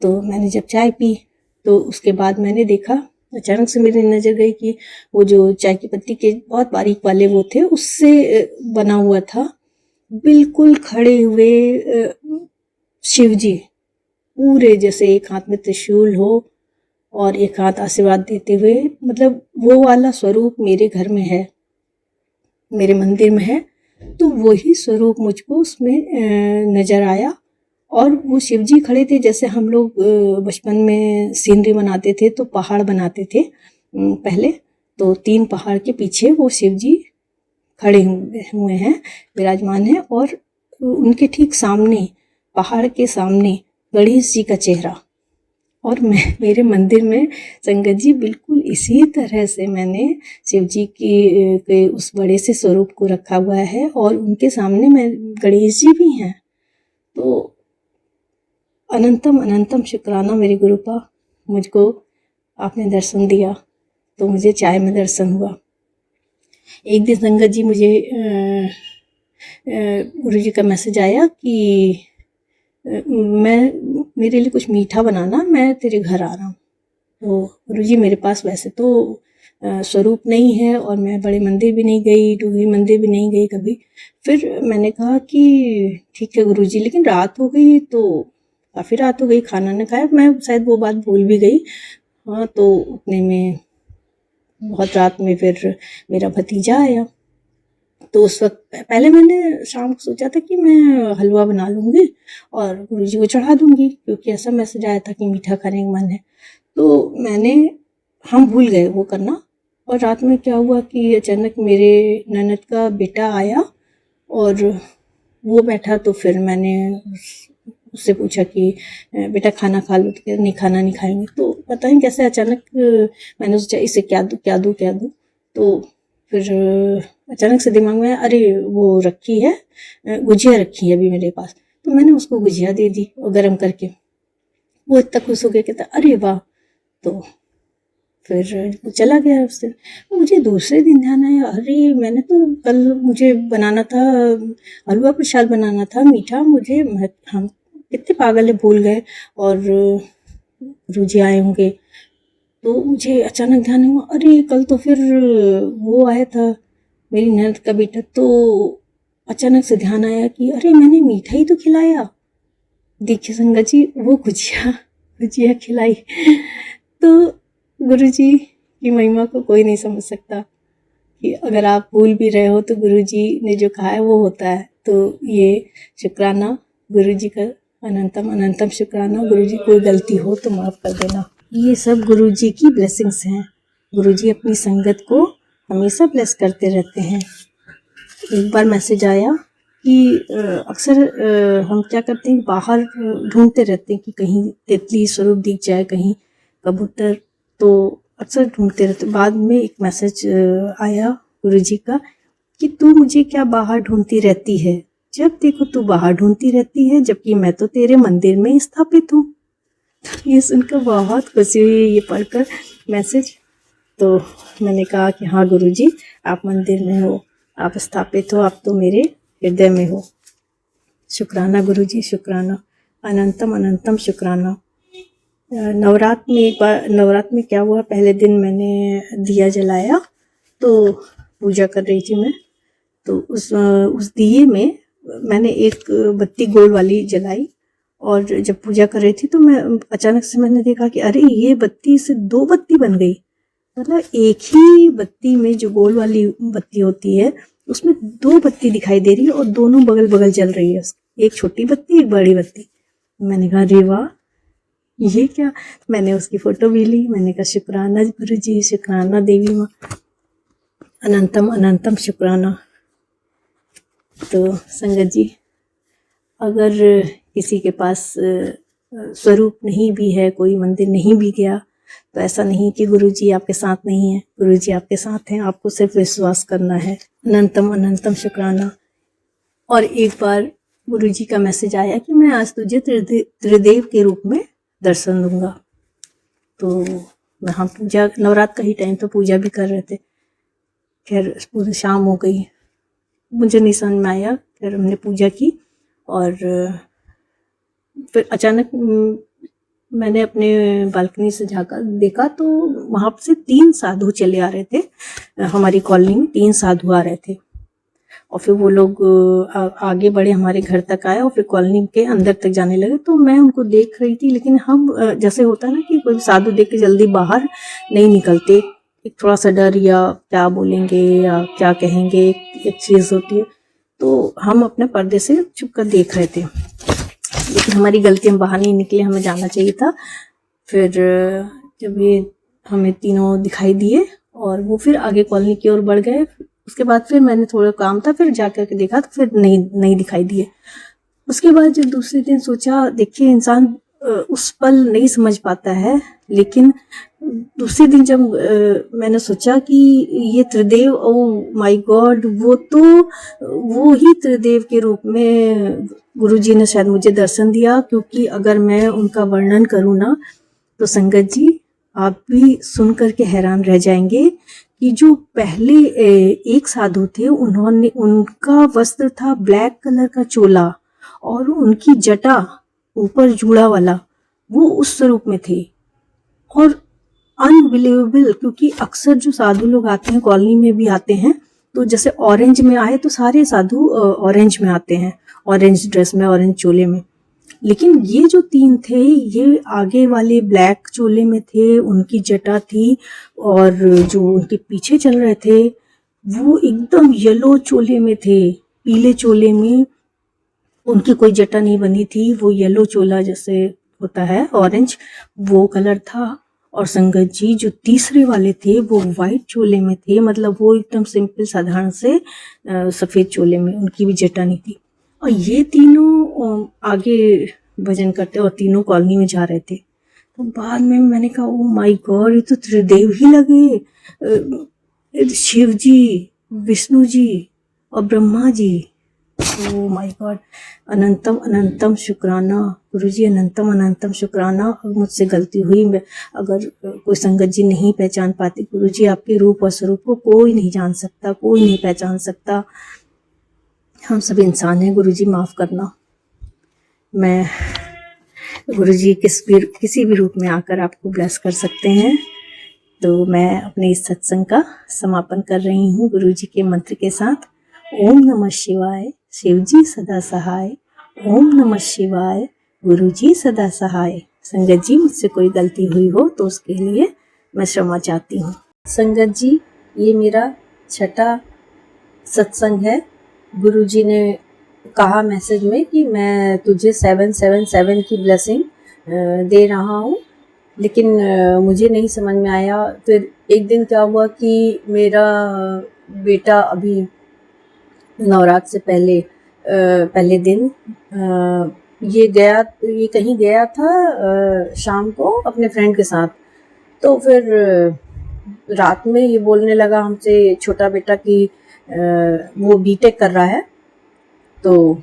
तो मैंने जब चाय पी तो उसके बाद मैंने देखा, अचानक से मेरी नज़र गई कि वो जो चाय की पत्ती के बहुत बारीक वाले वो थे, उससे बना हुआ था बिल्कुल खड़े हुए शिवजी, पूरे जैसे एक हाथ में त्रिशूल हो और एक हाथ आशीर्वाद देते हुए, मतलब वो वाला स्वरूप मेरे घर में है, मेरे मंदिर में है। तो वही स्वरूप मुझको उसमें नज़र आया, और वो शिवजी खड़े थे जैसे हम लोग बचपन में सीनरी बनाते थे तो पहाड़ बनाते थे पहले, तो 3 पहाड़ के पीछे वो शिवजी खड़े हुए हैं, विराजमान हैं, और उनके ठीक सामने, पहाड़ के सामने गणेश जी का चेहरा। और मेरे मंदिर में संगत जी बिल्कुल इसी तरह से मैंने शिव जी के उस बड़े से स्वरूप को रखा हुआ है, और उनके सामने मैं गणेश जी भी हैं। तो अनंतम अनंतम शुक्राना मेरे गुरुपा, मुझको आपने दर्शन दिया, तो मुझे चाय में दर्शन हुआ। एक दिन संगत जी मुझे गुरु जी का मैसेज आया कि मेरे लिए कुछ मीठा बनाना, मैं तेरे घर आ रहा हूँ। तो गुरुजी मेरे पास वैसे तो स्वरूप नहीं है, और मैं बड़े मंदिर भी नहीं गई, डूंगरी मंदिर भी नहीं गई कभी। फिर मैंने कहा कि ठीक है गुरुजी, लेकिन रात हो गई, तो काफ़ी रात हो गई, खाना न खाया, मैं शायद वो बात भूल भी गई। हाँ, तो उतने में बहुत रात में फिर मेरा भतीजा आया। तो उस वक्त पहले मैंने शाम को सोचा था कि मैं हलवा बना लूँगी और गुरुजी को चढ़ा दूँगी, क्योंकि ऐसा मैसेज आया था कि मीठा खाने का मन है। तो हम भूल गए वो करना। और रात में क्या हुआ कि अचानक मेरे ननद का बेटा आया और वो बैठा, तो फिर मैंने उससे पूछा कि बेटा खाना खा लो, तो नहीं खाना नहीं खाएंगे। तो पता नहीं कैसे अचानक मैंने सोचा इसे क्या दूँ। तो फिर अचानक से दिमाग में, अरे वो रखी है, गुजिया रखी है अभी मेरे पास, तो मैंने उसको गुजिया दे दी और गर्म करके। वो इतना खुश हो गया, कहता अरे वाह। तो फिर वो चला गया उस दिन। मुझे दूसरे दिन ध्यान आया, अरे मैंने तो कल मुझे बनाना था, हलवा प्रसाद बनाना था मीठा, हम कितने पागल है, भूल गए, और गुरुजी आए होंगे। तो मुझे अचानक ध्यान हुआ, अरे कल तो फिर वो आया था, मेरी ननद का बेटा। तो अचानक से ध्यान आया कि अरे मैंने मीठा ही तो खिलाया। देखिए संगत जी, वो गुजिया खिलाई। तो गुरुजी की महिमा को कोई नहीं समझ सकता कि अगर आप भूल भी रहे हो तो गुरुजी ने जो कहा है वो होता है। तो ये शुक्राना गुरुजी का, अनंतम अनंतम शुक्राना। गुरुजी कोई गलती हो तो माफ़ कर देना। ये सब गुरुजी की ब्लेसिंग्स हैं। गुरुजी अपनी संगत को हमेशा ब्लेस करते रहते हैं। एक बार मैसेज आया कि अक्सर हम क्या करते हैं, बाहर ढूंढते रहते हैं कि कहीं तितली स्वरूप दिख जाए, कहीं कबूतर, तो अक्सर ढूंढते रहते। बाद में एक मैसेज आया गुरुजी का कि तू मुझे क्या बाहर ढूंढती रहती है, जब देखो तू बाहर ढूंढती रहती है, जबकि मैं तो तेरे मंदिर में स्थापित हूँ। ये सुनकर बहुत खुशी हुई, ये पढ़कर मैसेज। तो मैंने कहा कि हाँ गुरुजी, आप मंदिर में हो, आप स्थापित हो, आप तो मेरे हृदय में हो। शुक्राना गुरुजी, शुक्राना, अनंतम अनंतम शुक्राना। नवरात्र में, एक बार नवरात्र में क्या हुआ, पहले दिन मैंने दिया जलाया, तो पूजा कर रही थी मैं, तो उस दिए में मैंने एक बत्ती गोल वाली जलाई, और जब पूजा कर रही थी तो मैं अचानक से मैंने देखा कि अरे ये बत्ती से 2 बत्ती बन गई। मतलब एक ही बत्ती में जो गोल वाली बत्ती होती है उसमें 2 बत्ती दिखाई दे रही है और दोनों बगल बगल जल रही है, एक छोटी बत्ती एक बड़ी बत्ती। मैंने कहा अरे वाह, ये क्या। मैंने उसकी फोटो भी ली। मैंने कहा शुक्राना गुरुजी, शुक्राना देवी माँ, अनंतम अनंतम शुक्राना। तो संगत जी, अगर किसी के पास स्वरूप नहीं भी है, कोई मंदिर नहीं भी गया, तो ऐसा नहीं कि गुरुजी आपके साथ नहीं है। गुरुजी आपके साथ हैं, आपको सिर्फ विश्वास करना है। अनंतम अनंतम शुक्राना। और एक बार गुरुजी का मैसेज आया कि मैं आज तुझे त्रिदेव के रूप में दर्शन दूंगा। तो वहाँ पूजा, नवरात्र का ही टाइम तो पूजा भी कर रहे थे। खैर पूरी शाम हो गई, मुझे नहीं समझ में आया। फिर हमने पूजा की और फिर अचानक मैंने अपने बालकनी से जाकर देखा तो वहाँ से 3 साधु चले आ रहे थे। हमारी कॉलोनी में 3 साधु आ रहे थे और फिर वो लोग आगे बढ़े, हमारे घर तक आए और फिर कॉलोनी के अंदर तक जाने लगे। तो मैं उनको देख रही थी, लेकिन हम जैसे होता है ना कि कोई साधु देख के जल्दी बाहर नहीं निकलते, एक थोड़ा सा डर या क्या बोलेंगे या क्या कहेंगे, एक चीज़ होती है। तो हम अपने पर्दे से छुप कर देख रहे थे, लेकिन हमारी गलती, हम बाहर नहीं निकले, हमें जाना चाहिए था। फिर जब ये हमें तीनों दिखाई दिए और वो फिर आगे कॉलोनी की ओर बढ़ गए। उसके बाद फिर मैंने थोड़ा काम था, फिर जाकर के देखा तो फिर नहीं दिखाई दिए। उसके बाद जब दूसरे दिन सोचा, देखिए इंसान उस पल नहीं समझ पाता है, लेकिन दूसरे दिन जब मैंने सोचा कि ये त्रिदेव, ओ माय गॉड, वो ही त्रिदेव के रूप में गुरुजी ने शायद मुझे दर्शन दिया। क्योंकि अगर मैं उनका वर्णन करूँ ना तो संगत जी आप भी सुन करके हैरान रह जाएंगे कि जो पहले एक साधु थे, उनका वस्त्र था ब्लैक कलर का चोला और उनकी जटा ऊपर जूड़ा वाला, वो उस स्वरूप में थे। और अनबिलीवेबल, क्योंकि अक्सर जो साधु लोग आते हैं, कॉलोनी में भी आते हैं, तो जैसे ऑरेंज में आए तो सारे साधु ऑरेंज में आते हैं, ऑरेंज ड्रेस में, ऑरेंज चोले में। लेकिन ये जो 3 थे, ये आगे वाले ब्लैक चोले में थे, उनकी जटा थी, और जो उनके पीछे चल रहे थे वो एकदम येलो चोले में थे, पीले चोले में। उनकी कोई जटा नहीं बनी थी, वो येलो चोला जैसे होता है ऑरेंज, वो कलर था। और संगत जी जो तीसरे वाले थे वो वाइट चोले में थे, मतलब वो एकदम सिंपल साधारण से सफ़ेद चोले में, उनकी भी जटा नहीं थी। और ये तीनों आगे भजन करते और तीनों कॉलोनी में जा रहे थे। तो बाद में मैंने कहा ओ माय गॉड, ये तो त्रिदेव ही लगे, शिव जी विष्णु जी और Brahma ji. Oh my God, अनंतम अनंतम शुक्राना गुरुजी, अनंतम अनंतम शुक्राना। अगर मुझसे गलती हुई, मैं अगर कोई संगत जी नहीं पहचान पाती गुरुजी, आपके रूप और स्वरूप को कोई नहीं जान सकता, कोई नहीं पहचान सकता। हम सब इंसान हैं गुरुजी, माफ़ करना। मैं गुरुजी किसी भी रूप में आकर आपको ब्लेस कर सकते हैं। तो मैं अपने इस सत्संग का समापन कर रही हूँ गुरुजी के मंत्र के साथ। ओम नमः शिवाय, शिवजी सदा सहाय। ओम नमः शिवाय, गुरुजी सदा सहाय। संगत जी, मुझसे कोई गलती हुई हो तो उसके लिए मैं क्षमा चाहती हूँ। संगत जी, ये मेरा छठा सत्संग है। गुरुजी ने कहा मैसेज में कि मैं तुझे 777 की ब्लेसिंग दे रहा हूँ, लेकिन मुझे नहीं समझ में आया। फिर एक दिन क्या हुआ कि मेरा बेटा अभी नवरात्र से पहले दिन ये कहीं गया था शाम को अपने फ्रेंड के साथ। तो फिर रात में ये बोलने लगा हमसे, छोटा बेटा, कि वो बीटेक कर रहा है। तो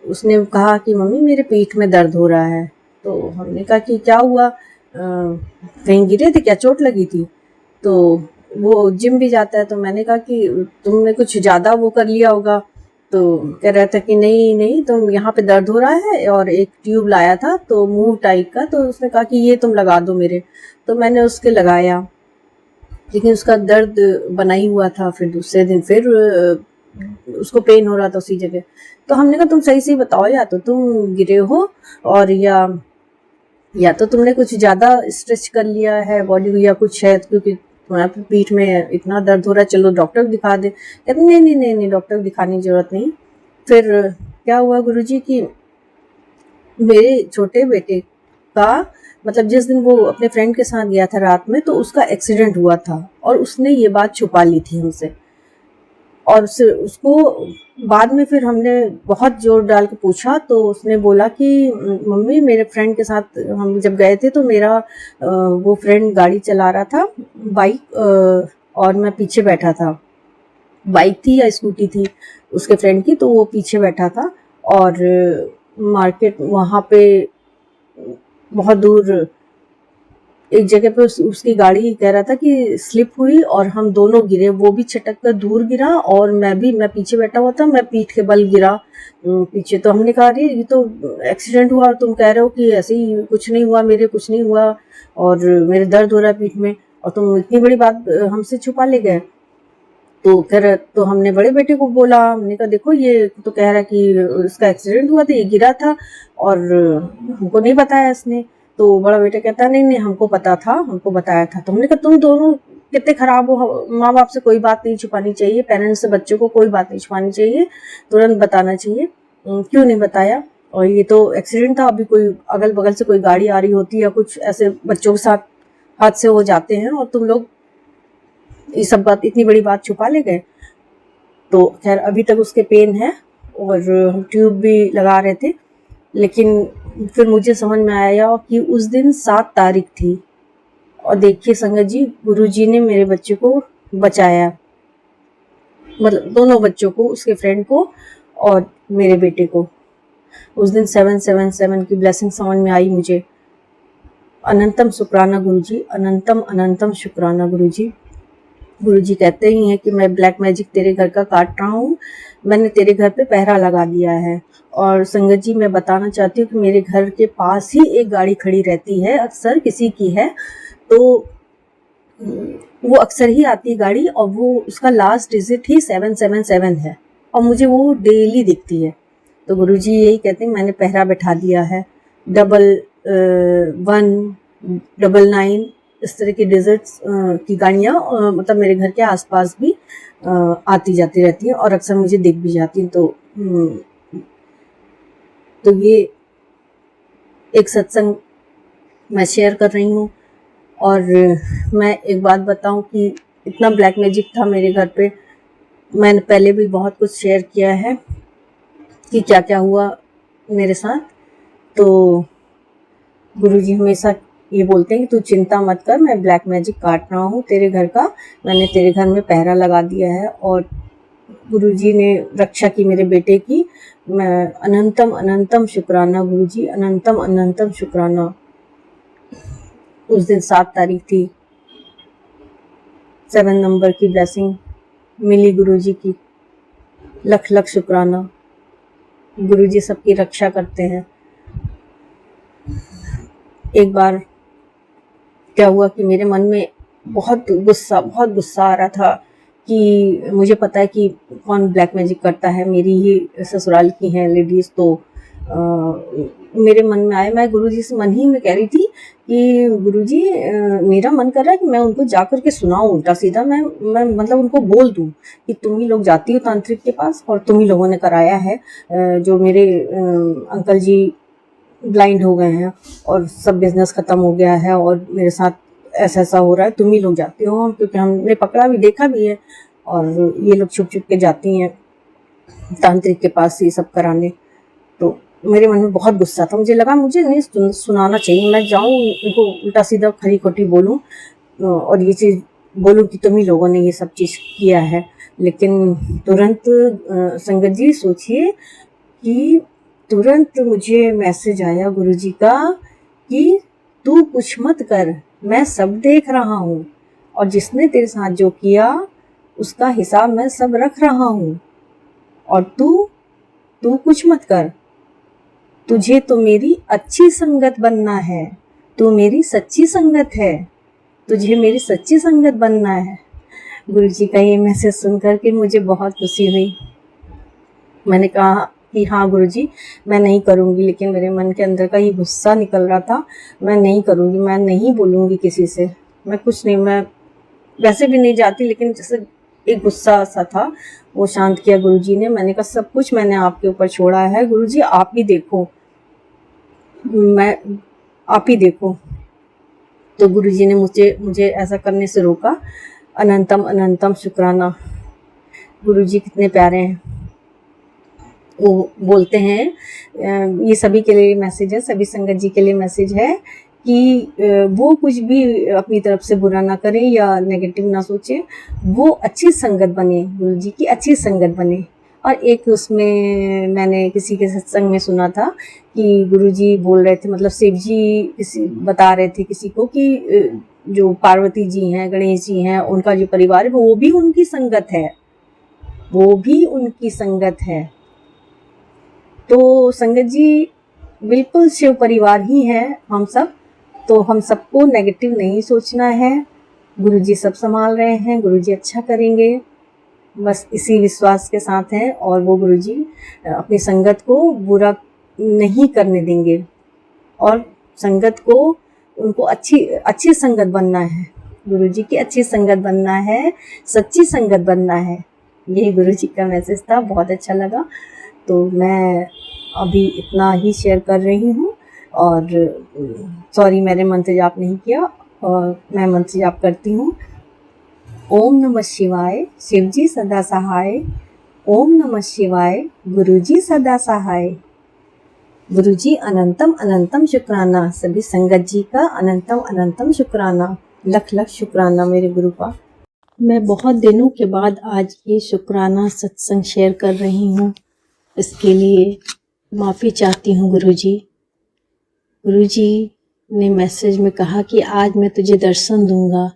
उसने कहा कि मम्मी मेरे पीठ में दर्द हो रहा है। तो हमने कहा कि क्या हुआ, कहीं गिरे थे क्या, चोट लगी थी? तो वो जिम भी जाता है। तो मैंने कहा कि तुमने कुछ ज़्यादा वो कर लिया होगा। तो कह रहा था कि नहीं नहीं, तुम यहाँ पे दर्द हो रहा है, और एक ट्यूब लाया था तो मुंह टाइप का, तो उसने कहा कि ये तुम लगा दो मेरे। तो मैंने उसके लगाया, लेकिन उसका दर्द बना ही हुआ था। फिर दूसरे दिन फिर उसको पेन हो रहा था उसी जगह। तो हमने कहा तुम सही से बताओ, या तो तुम गिरे हो, और या तो तुमने कुछ ज़्यादा स्ट्रेच कर लिया है बॉडी को, या कुछ है, क्योंकि तुम्हारे पीठ में इतना दर्द हो रहा है, चलो डॉक्टर को दिखा दे। कहते नहीं नहीं नहीं नहीं, डॉक्टर को दिखाने की ज़रूरत नहीं। फिर क्या हुआ गुरुजी कि मेरे छोटे बेटे का, मतलब जिस दिन वो अपने फ्रेंड के साथ गया था रात में, तो उसका एक्सीडेंट हुआ था, और उसने ये बात छुपा ली थी हमसे। और उसको बाद में फिर हमने बहुत जोर डाल के पूछा, तो उसने बोला कि मम्मी मेरे फ्रेंड के साथ हम जब गए थे, तो मेरा वो फ्रेंड गाड़ी चला रहा था बाइक, और मैं पीछे बैठा था। बाइक थी या स्कूटी थी उसके फ्रेंड की, तो वो पीछे बैठा था। और मार्केट वहाँ पे बहुत दूर एक जगह पे उसकी गाड़ी कह रहा था कि स्लिप हुई, और हम दोनों गिरे। वो भी छटक कर दूर गिरा, और मैं पीछे बैठा हुआ था, मैं पीठ के बल गिरा पीछे। तो हमने कहा अरे ये तो एक्सीडेंट हुआ, और तुम कह रहे हो कि ऐसे ही कुछ नहीं हुआ, मेरे कुछ नहीं हुआ, और मेरे दर्द हो रहा है पीठ में, और तुम इतनी बड़ी बात हमसे छुपा ले गए। तो हमने बड़े बेटे को बोला, हमने कहा देखो ये तो कह रहा कि इसका एक्सीडेंट हुआ था, ये गिरा था, और हमको नहीं बताया इसने। तो बड़ा बेटा कहता नहीं नहीं, हमको पता था, हमको बताया था। तो हमने कहा तुम दोनों कितने खराब हो, माँ बाप से कोई बात नहीं छुपानी चाहिए, पेरेंट्स से बच्चों को कोई बात नहीं छुपानी चाहिए, तुरंत बताना चाहिए। क्यों नहीं बताया? और ये तो एक्सीडेंट था, अभी कोई अगल बगल से कोई गाड़ी आ रही होती, या कुछ ऐसे बच्चों के साथ हादसे हो जाते हैं, और तुम लोग ये सब बात, इतनी बड़ी बात छुपा ले गए। तो खैर अभी तक उसके पेन है, और हम ट्यूब भी लगा रहे थे। लेकिन फिर मुझे समझ में आया कि उस दिन 7 तारीख थी, और देखिए संगत जी, गुरुजी ने मेरे बच्चे को बचाया, मतलब दोनों बच्चों को, उसके फ्रेंड को और मेरे बेटे को। उस दिन 777 की ब्लेसिंग समझ में आई मुझे। अनंतम शुक्राना गुरुजी, अनंतम अनंतम शुक्राना गुरुजी। गुरुजी कहते ही हैं कि मैं ब्लैक मैजिक तेरे घर का काट रहा हूँ, मैंने तेरे घर पे पहरा लगा दिया है। और संगत जी, मैं बताना चाहती हूँ कि मेरे घर के पास ही एक गाड़ी खड़ी रहती है, अक्सर किसी की है, तो वो अक्सर ही आती है गाड़ी, और वो उसका लास्ट डिजिट ही 777 है, और मुझे वो डेली दिखती है। तो गुरुजी यही कहते हैं, मैंने पहरा बैठा दिया है। 111, 99 इस तरह की डिजिट्स की गाड़ियाँ मतलब मेरे घर के आसपास भी आती जाती रहती हैं, और अक्सर मुझे दिख भी जाती हैं। तो ये एक सत्संग मैं शेयर कर रही हूँ। और मैं एक बात बताऊं कि इतना ब्लैक मैजिक था मेरे घर पे, मैंने पहले भी बहुत कुछ शेयर किया है कि क्या क्या हुआ मेरे साथ। तो गुरुजी हमेशा ये बोलते हैं कि तू चिंता मत कर, मैं ब्लैक मैजिक काट रहा हूँ तेरे घर का, मैंने तेरे घर में पहरा लगा दिया है और गुरुजी ने रक्षा की मेरे बेटे की। मैं अनंतम अनंतम शुक्राना गुरुजी, अनंतम अनंतम शुक्राना। उस दिन 7 तारीख थी, 7 नंबर की ब्लेसिंग मिली गुरुजी की। लख लख शुक्राना। गुरुजी सबकी रक्षा करते हैं। एक बार क्या हुआ कि मेरे मन में बहुत गुस्सा आ रहा था कि मुझे पता है कि कौन ब्लैक मैजिक करता है, मेरी ही ससुराल की हैं लेडीज़। तो मेरे मन में आया, मैं गुरुजी से मन ही में कह रही थी कि गुरुजी मेरा मन कर रहा है कि मैं उनको जा कर के सुनाऊं उल्टा सीधा, मैं मतलब उनको बोल दूं कि तुम ही लोग जाती हो तांत्रिक के पास और तुम ही लोगों ने कराया है। जो मेरे अंकल जी ब्लाइंड हो गए हैं और सब बिजनेस ख़त्म हो गया है और मेरे साथ ऐसा हो रहा है, तुम ही लोग जाते हो, क्योंकि हमने पकड़ा भी, देखा भी है। और ये लोग छुप के जाती हैं तांत्रिक के पास ये सब कराने। तो मेरे मन में बहुत गुस्सा था, मुझे लगा मुझे नहीं सुनाना चाहिए, मैं जाऊं उनको उल्टा सीधा खरी खोटी बोलूं और ये चीज़ बोलूं कि तुम ही लोगों ने ये सब चीज़ किया है। लेकिन तुरंत संगत जी सोचिए कि तुरंत मुझे मैसेज आया गुरुजी का कि तू कुछ मत कर, मैं सब देख रहा हूँ और जिसने तेरे साथ जो किया उसका हिसाब मैं सब रख रहा हूँ, और तू कुछ मत कर, तुझे तो मेरी अच्छी संगत बनना है, तू मेरी सच्ची संगत है, तुझे मेरी सच्ची संगत बनना है। गुरुजी का ये मैसेज सुनकर के मुझे बहुत खुशी हुई। मैंने कहा कि हाँ गुरुजी, मैं नहीं करूँगी, लेकिन मेरे मन के अंदर का ये गुस्सा निकल रहा था, मैं नहीं करूँगी, मैं नहीं बोलूँगी किसी से, मैं कुछ नहीं, मैं वैसे भी नहीं जाती, लेकिन जैसे एक गुस्सा सा था वो शांत किया गुरुजी ने। मैंने कहा सब कुछ मैंने आपके ऊपर छोड़ा है गुरुजी, आप ही देखो, आप ही देखो। तो गुरुजी ने मुझे ऐसा करने से रोका। अनंतम अनंतम शुक्राना। गुरुजी कितने प्यारे हैं। वो बोलते हैं, ये सभी के लिए मैसेज है, सभी संगत जी के लिए मैसेज है कि वो कुछ भी अपनी तरफ से बुरा ना करें या नेगेटिव ना सोचें, वो अच्छी संगत बने, गुरुजी की अच्छी संगत बने। और एक उसमें मैंने किसी के सत्संग में सुना था कि गुरुजी बोल रहे थे, मतलब शिव जी बता रहे थे किसी को कि जो पार्वती जी हैं, गणेश जी हैं, उनका जो परिवार है वो भी उनकी संगत है, वो भी उनकी संगत है। तो संगत जी बिल्कुल शिव परिवार ही है हम सब, तो हम सबको नेगेटिव नहीं सोचना है। गुरुजी सब संभाल रहे हैं, गुरुजी अच्छा करेंगे, बस इसी विश्वास के साथ हैं। और वो गुरुजी अपनी संगत को बुरा नहीं करने देंगे और संगत को, उनको अच्छी संगत बनना है, गुरुजी की अच्छी संगत बनना है, सच्ची संगत बनना है। यही गुरुजी का मैसेज था, बहुत अच्छा लगा। तो मैं अभी इतना ही शेयर कर रही हूँ और सॉरी मैंने मंत्र जाप नहीं किया, और मैं मंत्र जाप करती हूँ। ओम नमः शिवाय, शिवजी सदा सहाय। ओम नमः शिवाय, गुरुजी सदा सहाय। गुरुजी अनंतम अनंतम शुक्राना। सभी संगत जी का अनंतम अनंतम शुक्राना, लख लख शुक्राना मेरे गुरु का। मैं बहुत दिनों के बाद आज ये शुक्राना सत्संग शेयर कर रही हूँ, इसके लिए माफ़ी चाहती हूँ गुरुजी। गुरुजी ने मैसेज में कहा कि आज मैं तुझे दर्शन दूंगा।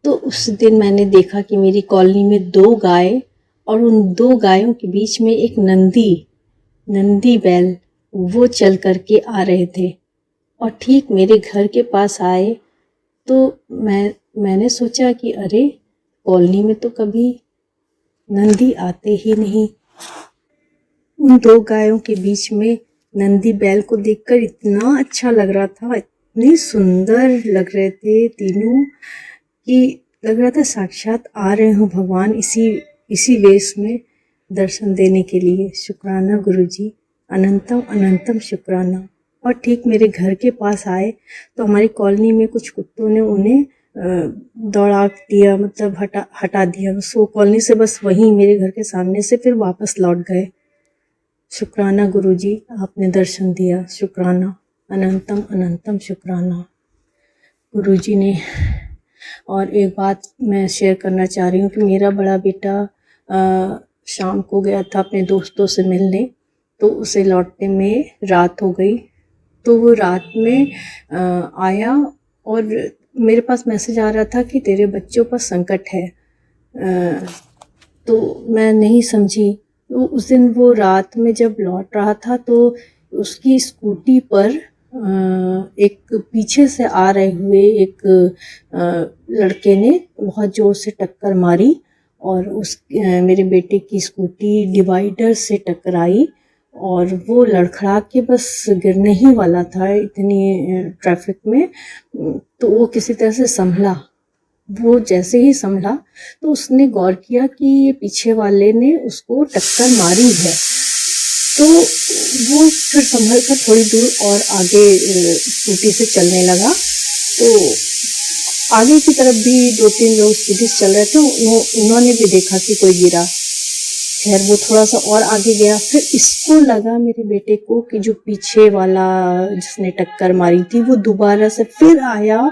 तो उस दिन मैंने देखा कि मेरी कॉलोनी में 2 गाय और उन 2 गायों के बीच में एक नंदी बैल वो चल करके आ रहे थे और ठीक मेरे घर के पास आए। तो मैंने सोचा कि अरे कॉलोनी में तो कभी नंदी आते ही नहीं। उन 2 गायों के बीच में नंदी बैल को देखकर इतना अच्छा लग रहा था, इतने सुंदर लग रहे थे तीनों कि लग रहा था साक्षात आ रहे हो भगवान इसी वेश में दर्शन देने के लिए। शुक्राना गुरुजी, अनंतम अनंतम शुक्राना। और ठीक मेरे घर के पास आए तो हमारी कॉलोनी में कुछ कुत्तों ने उन्हें दौड़ा दिया, मतलब हटा दिया। सो कॉलोनी से बस वहीं मेरे घर के सामने से फिर वापस लौट गए। शुक्राना गुरुजी, आपने दर्शन दिया। शुक्राना, अनंतम अनंतम शुक्राना। गुरुजी ने। और एक बात मैं शेयर करना चाह रही हूँ कि मेरा बड़ा बेटा शाम को गया था अपने दोस्तों से मिलने, तो उसे लौटने में रात हो गई। तो वो रात में आया और मेरे पास मैसेज आ रहा था कि तेरे बच्चों पर संकट है। तो मैं नहीं समझी। तो उस दिन वो रात में जब लौट रहा था तो उसकी स्कूटी पर एक पीछे से आ रहे हुए एक लड़के ने बहुत ज़ोर से टक्कर मारी और मेरे बेटे की स्कूटी डिवाइडर से टकराई और वो लड़खड़ा के बस गिरने ही वाला था इतनी ट्रैफिक में। तो वो किसी तरह से संभला। वो जैसे ही संभला तो उसने गौर किया कि ये पीछे वाले ने उसको टक्कर मारी है। तो वो फिर संभल कर थोड़ी दूर और आगे स्कूटी से चलने लगा। तो आगे की तरफ भी 2-3 लोग स्कूटी से चल रहे थे, उन्होंने भी देखा कि कोई गिरा। खैर वो थोड़ा सा और आगे गया। फिर इसको लगा मेरे बेटे को कि जो पीछे वाला जिसने टक्कर मारी थी वो दोबारा से फिर आया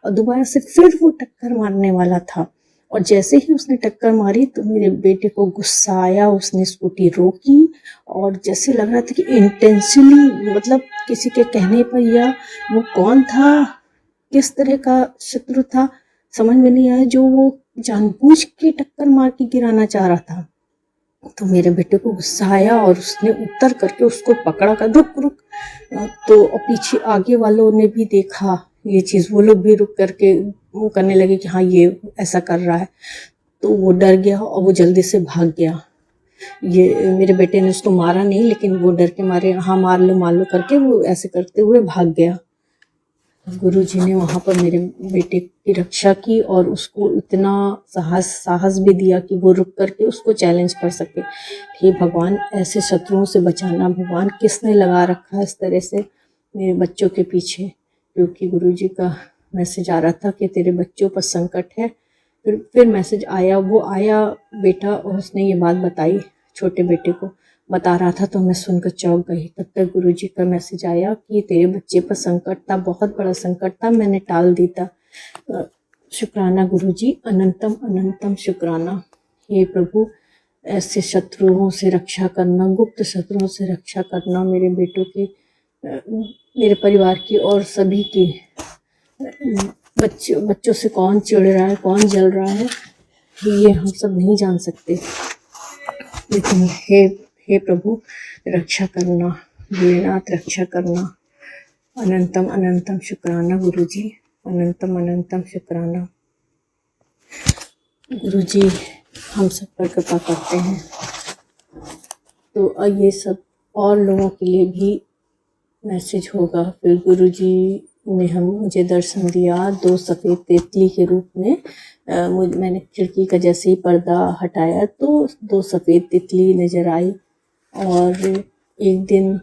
और दोबारा से फिर वो टक्कर मारने वाला था। और जैसे ही उसने टक्कर मारी तो मेरे बेटे को गुस्सा आया, उसने स्कूटी रोकी और जैसे लग रहा था कि इंटेंशनली, मतलब किसी के कहने पर, या वो कौन था, किस तरह का शत्रु था समझ में नहीं आया, जो वो जानबूझ के टक्कर मार के गिराना चाह रहा था। तो मेरे बेटे को गुस्सा आया और उसने उतर करके उसको पकड़ा कर रुक रुक। तो पीछे आगे वालों ने भी देखा ये चीज़, वो लोग भी रुक करके वो करने लगे कि हाँ ये ऐसा कर रहा है। तो वो डर गया और वो जल्दी से भाग गया। ये मेरे बेटे ने उसको मारा नहीं, लेकिन वो डर के मारे हाँ मार लो करके वो ऐसे करते हुए भाग गया। गुरुजी ने वहाँ पर मेरे बेटे की रक्षा की और उसको इतना साहस भी दिया कि वो रुक करके उसको चैलेंज कर सके। हे भगवान, ऐसे शत्रुओं से बचाना भगवान, किसने लगा रखा है इस तरह से मेरे बच्चों के पीछे। क्योंकि गुरुजी का मैसेज आ रहा था कि तेरे बच्चों पर संकट है। फिर मैसेज आया, वो आया बेटा और उसने ये बात बताई, छोटे बेटे को बता रहा था। तो मैं सुनकर चौंक गई। तब तक गुरुजी का मैसेज आया कि तेरे बच्चे पर संकट था, बहुत बड़ा संकट था, मैंने टाल दी था। शुक्राना गुरुजी, अनंतम अनंतम शुक्राना। हे प्रभु, ऐसे शत्रुओं से रक्षा करना, गुप्त शत्रुओं से रक्षा करना, मेरे बेटों की, मेरे परिवार की और सभी की। बच्चों से कौन चिढ़ रहा है, कौन जल रहा है, ये हम सब नहीं जान सकते, लेकिन हे प्रभु रक्षा करना, भोलेनाथ रक्षा करना। अनंतम अनंतम शुक्राना गुरुजी, अनंतम अनंतम शुक्राना। गुरुजी हम सब पर कृपा करते हैं। तो ये सब और लोगों के लिए भी मैसेज होगा। फिर गुरुजी ने मुझे दर्शन दिया 2 सफ़ेद तितली के रूप में। मैंने खिड़की का जैसे ही पर्दा हटाया तो 2 सफ़ेद तितली नज़र आई। और एक दिन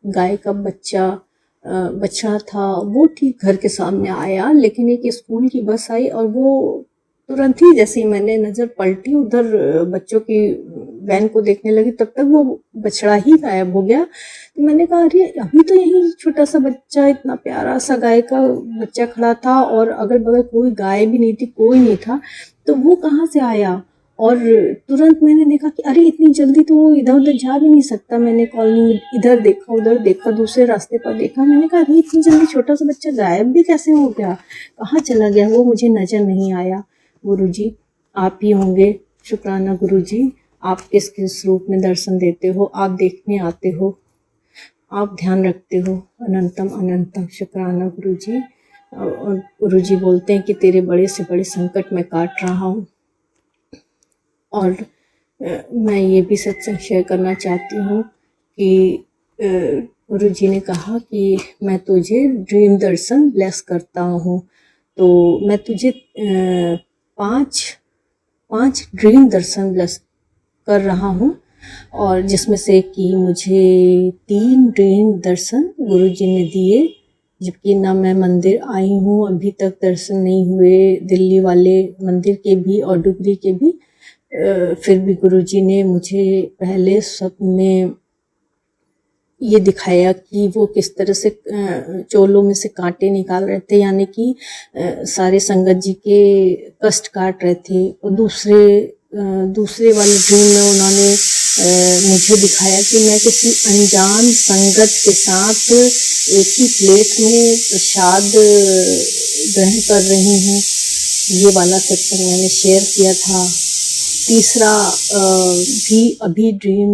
गाय का बच्चा था, वो ठीक घर के सामने आया, लेकिन एक स्कूल की बस आई और वो तुरंत ही, जैसे ही मैंने नज़र पलटी उधर बच्चों की वैन को देखने लगी, तब तक वो बछड़ा ही गायब हो गया। तो मैंने कहा अरे अभी तो यही छोटा सा बच्चा, इतना प्यारा सा गाय का बच्चा खड़ा था और अगल बगल कोई गाय भी नहीं थी, कोई नहीं था, तो वो कहाँ से आया। और तुरंत मैंने देखा कि अरे इतनी जल्दी तो वो इधर उधर जा भी नहीं सकता। मैंने कॉलोनी में इधर देखा, उधर देखा, दूसरे रास्ते पर देखा, मैंने कहा अरे इतनी जल्दी छोटा सा बच्चा गायब भी कैसे हो गया, कहाँ चला गया, वो मुझे नज़र नहीं आया। गुरुजी आप ही होंगे। शुक्राना गुरुजी, आप किस किस रूप में दर्शन देते हो, आप देखने आते हो, आप ध्यान रखते हो। अनंतम अनंतम शुक्राना गुरुजी। और गुरुजी बोलते हैं कि तेरे बड़े से बड़े संकट में काट रहा हूँ। और मैं ये भी सत्संग शेयर करना चाहती हूँ कि गुरुजी ने कहा कि मैं तुझे ड्रीम दर्शन ब्लेस करता हूँ। तो मैं तुझे 5 ड्रीम दर्शन ब्लेस कर रहा हूँ, और जिसमें से कि मुझे 3 ड्रीम दर्शन गुरुजी ने दिए, जबकि ना मैं मंदिर आई हूँ अभी तक, दर्शन नहीं हुए दिल्ली वाले मंदिर के भी और डुगरी के भी। फिर भी गुरुजी ने मुझे पहले स्वप्न में ये दिखाया कि वो किस तरह से चोलों में से कांटे निकाल रहे थे, यानी कि सारे संगत जी के कष्ट काट रहे थे। और दूसरे वाले ड्रीम में उन्होंने मुझे दिखाया कि मैं किसी अनजान संगत के साथ एक ही प्लेट में प्रसाद ग्रहण कर रही हूँ। ये वाला सत्संग मैंने शेयर किया था। तीसरा भी अभी ड्रीम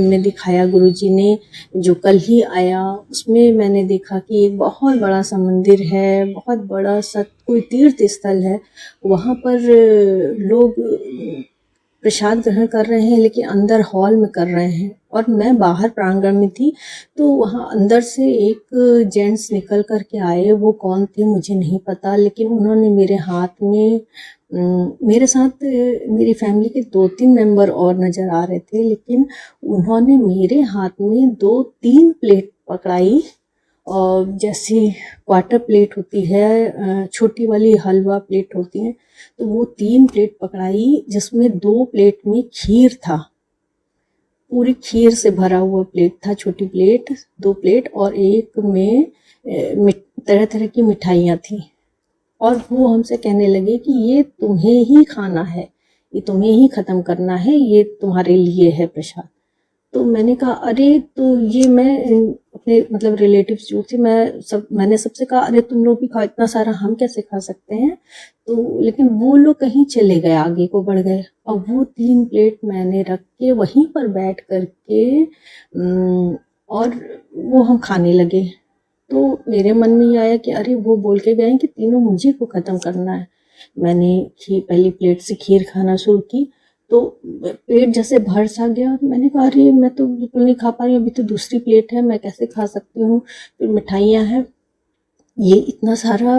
में दिखाया गुरुजी ने, जो कल ही आया। उसमें मैंने देखा कि एक बहुत बड़ा सा मंदिर है, बहुत बड़ा सा कोई तीर्थ स्थल है। वहाँ पर लोग प्रसाद ग्रहण कर रहे हैं, लेकिन अंदर हॉल में कर रहे हैं और मैं बाहर प्रांगण में थी। तो वहाँ अंदर से एक जेंट्स निकल कर के आए। वो कौन थे मुझे नहीं पता, लेकिन उन्होंने मेरे हाथ में मेरे साथ मेरी फैमिली के 2-3 मेंबर और नज़र आ रहे थे, लेकिन उन्होंने मेरे हाथ में 2-3 प्लेट पकड़ाई। और जैसी क्वार्टर प्लेट होती है, छोटी वाली हलवा प्लेट होती है, तो वो 3 प्लेट पकड़ाई, जिसमें 2 प्लेट में खीर था। पूरी खीर से भरा हुआ प्लेट था, छोटी प्लेट 2 प्लेट, और एक में तरह तरह की मिठाइयाँ थी। और वो हमसे कहने लगे कि ये तुम्हें ही खाना है, ये तुम्हें ही ख़त्म करना है, ये तुम्हारे लिए है प्रसाद। तो मैंने कहा अरे, तो ये मैं अपने मतलब रिलेटिव्स जो थे, मैंने सबसे कहा अरे तुम लोग भी खाओ, इतना सारा हम कैसे खा सकते हैं। तो लेकिन वो लोग कहीं चले गए, आगे को बढ़ गए। और वो 3 प्लेट मैंने रख के वहीं पर बैठ करके और वो हम खाने लगे। तो मेरे मन में ये आया कि अरे वो बोल के गए कि तीनों मुझे को ख़त्म करना है। मैंने पहली प्लेट से खीर खाना शुरू की, तो पेट जैसे भर सा गया। मैंने कहा अरे मैं तो बिल्कुल नहीं खा पा रही, अभी तो दूसरी प्लेट है, मैं कैसे खा सकती हूँ। फिर मिठाइयाँ हैं, ये इतना सारा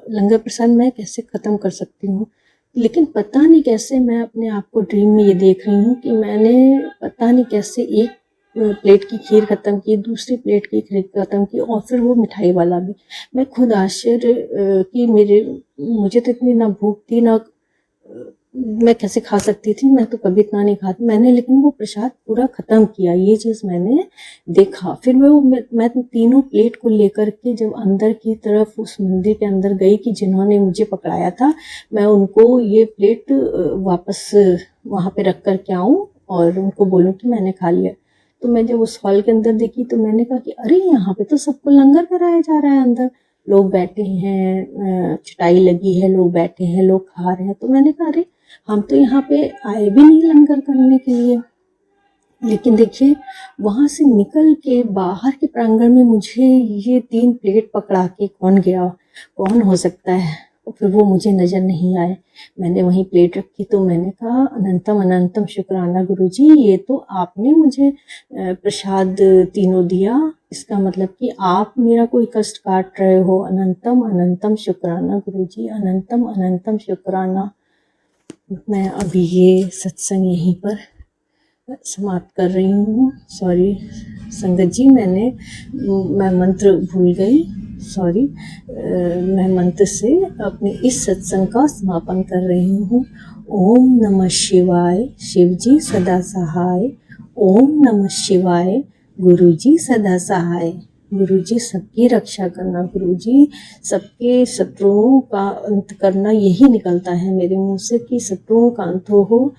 लंगर प्रसाद मैं कैसे ख़त्म कर सकती हूँ। लेकिन पता नहीं कैसे मैं अपने आप को ड्रीम में ये देख रही हूँ कि मैंने पता नहीं कैसे एक प्लेट की खीर ख़त्म की, दूसरी प्लेट की खीर ख़त्म की, और फिर वो मिठाई वाला भी। मैं खुद आश्चर्य कि मुझे तो इतनी ना भूख थी, ना मैं कैसे खा सकती थी, मैं तो कभी इतना नहीं खाती मैंने। लेकिन वो प्रसाद पूरा ख़त्म किया, ये चीज़ मैंने देखा। फिर मैं तीनों प्लेट को लेकर के जब अंदर की तरफ उस मंदिर के अंदर गई कि जिन्होंने मुझे पकड़ाया था, मैं उनको ये प्लेट वापस वहाँ पे रख कर के आऊँ और उनको बोलूँ कि मैंने खा लिया। तो मैं जब उस हॉल के अंदर देखी तो मैंने कहा कि अरे यहाँ पे तो सबको लंगर कराया जा रहा है, अंदर लोग बैठे हैं, चटाई लगी है, लोग बैठे हैं, लोग खा रहे हैं। तो मैंने कहा अरे हम तो यहाँ पे आए भी नहीं लंगर करने के लिए। लेकिन देखिए, वहाँ से निकल के बाहर के प्रांगण में मुझे ये 3 प्लेट पकड़ा के कौन गया, कौन हो सकता है। और फिर वो मुझे नज़र नहीं आए। मैंने वहीं प्लेट रखी तो मैंने कहा अनंतम अनंतम शुक्राना गुरुजी, ये तो आपने मुझे प्रसाद तीनों दिया, इसका मतलब कि आप मेरा कोई कष्ट काट रहे हो। अनंतम अनंतम शुक्राना गुरुजी, अनंतम अनंतम शुक्राना। मैं अभी ये सत्संग यहीं पर समाप्त कर रही हूँ। सॉरी संगत जी, मैं मंत्र भूल गई, सॉरी। मैं मंत्र से अपने इस सत्संग का समापन कर रही हूँ। ओम नमः शिवाय, शिवजी सदा सहाय। ओम नमः शिवाय, गुरुजी सदा सहाय। गुरुजी सबकी रक्षा करना, गुरुजी सबके शत्रुओं का अंत करना, यही निकलता है मेरे मुंह से कि शत्रुओं का अंत हो।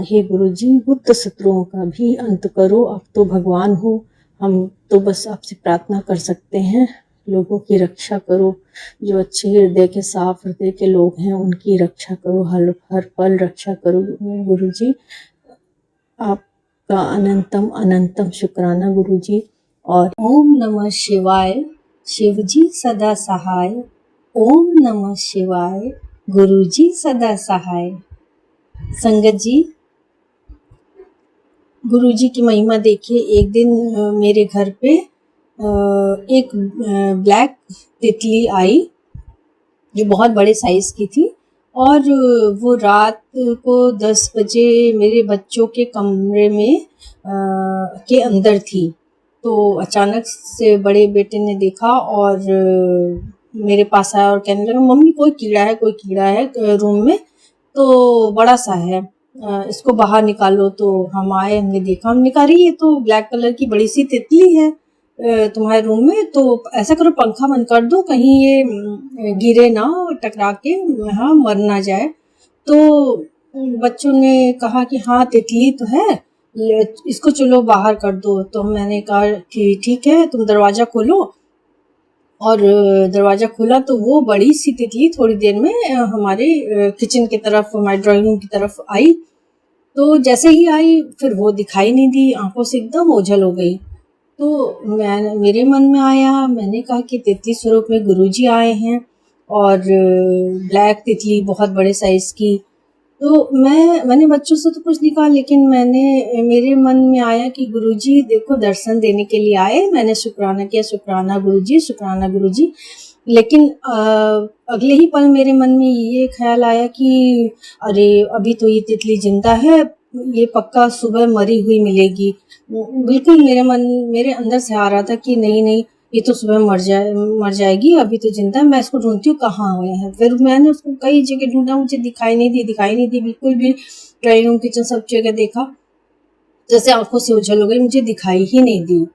हे गुरुजी, गुप्त शत्रुओं का भी अंत करो, आप तो भगवान हो। हम तो बस आपसे प्रार्थना कर सकते हैं, लोगों की रक्षा करो। जो अच्छे हृदय के, साफ हृदय के लोग हैं, उनकी रक्षा करो, हर पल रक्षा करो गुरुजी। आपका अनंतम अनंतम शुक्राना गुरुजी। और ओम नमः शिवाय, शिवजी सदा सहाय। ओम नमः शिवाय, गुरुजी सदा सहाय। संगत जी, गुरुजी की महिमा देखिए। एक दिन मेरे घर पे एक ब्लैक तितली आई, जो बहुत बड़े साइज की थी, और वो रात को 10 बजे मेरे बच्चों के कमरे में के अंदर थी। तो अचानक से बड़े बेटे ने देखा और मेरे पास आया और कहने लगा मम्मी कोई कीड़ा है रूम में, तो बड़ा सा है। इसको बाहर निकालो। तो हम आए, हमने देखा, हमने कहा अरे ये तो ब्लैक कलर की बड़ी सी तितली है तुम्हारे रूम में, तो ऐसा करो पंखा बंद कर दो, कहीं ये गिरे ना, टकरा के हाँ मर ना जाए। तो बच्चों ने कहा कि हाँ तितली तो है, इसको चलो बाहर कर दो। तो मैंने कहा कि ठीक है, तुम दरवाज़ा खोलो। और दरवाज़ा खोला तो वो बड़ी सी तितली थोड़ी देर में हमारे किचन की तरफ, हमारे ड्राइंग रूम की तरफ आई। तो जैसे ही आई फिर वो दिखाई नहीं दी, आंखों से एकदम ओझल हो गई। तो मेरे मन में आया, मैंने कहा कि तितली स्वरूप में गुरुजी आए हैं और ब्लैक तितली बहुत बड़े साइज़ की। तो मैंने बच्चों से तो कुछ नहीं कहा, लेकिन मेरे मन में आया कि गुरुजी देखो दर्शन देने के लिए आए। मैंने शुक्राना किया, शुक्राना गुरुजी, शुक्राना गुरुजी। लेकिन अगले ही पल मेरे मन में ये ख्याल आया कि अरे अभी तो ये तितली जिंदा है, ये पक्का सुबह मरी हुई मिलेगी। बिल्कुल मेरे अंदर से आ रहा था कि नहीं नहीं, ये तो सुबह मर जाएगी, अभी तो जिंदा है, मैं इसको ढूंढती हूँ कहाँ हुए हैं। फिर मैंने उसको कई जगह ढूंढा, मुझे दिखाई नहीं दी बिल्कुल भी। ड्राइंग रूम, किचन सब जगह देखा, जैसे आंखों से ओझल हो गई, मुझे दिखाई ही नहीं दी।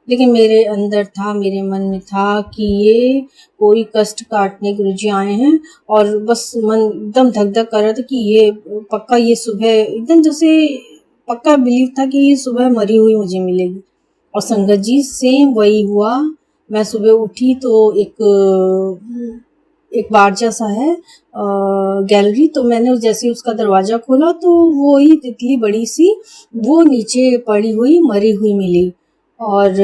लेकिन मेरे अंदर था, मेरे मन में था कि ये कोई कष्ट काटने गुरुजी आए हैं। और बस मन एकदम धक धक कर रहा था कि ये पक्का ये सुबह, एकदम जैसे पक्का बिलीव था कि ये सुबह मरी हुई मुझे मिलेगी। और संगत जी सेम वही हुआ। मैं सुबह उठी तो एक बारजा सा है गैलरी, तो मैंने जैसे उसका दरवाज़ा खोला तो वो ही तितली बड़ी सी वो नीचे पड़ी हुई मरी हुई मिली। और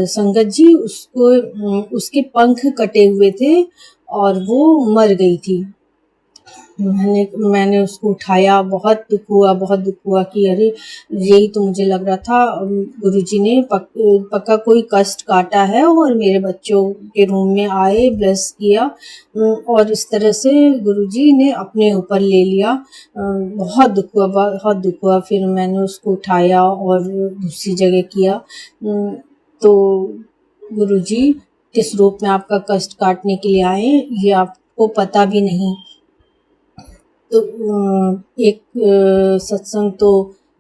संगत जी उसके पंख कटे हुए थे और वो मर गई थी। मैंने उसको उठाया, बहुत दुख हुआ कि अरे यही तो मुझे लग रहा था, गुरुजी ने पक्का कोई कष्ट काटा है और मेरे बच्चों के रूम में आए, ब्लेस किया और इस तरह से गुरुजी ने अपने ऊपर ले लिया। बहुत दुख हुआ। फिर मैंने उसको उठाया और दूसरी जगह किया। तो गुरुजी किस रूप में आपका कष्ट काटने के लिए आए ये आपको पता भी नहीं। तो एक सत्संग तो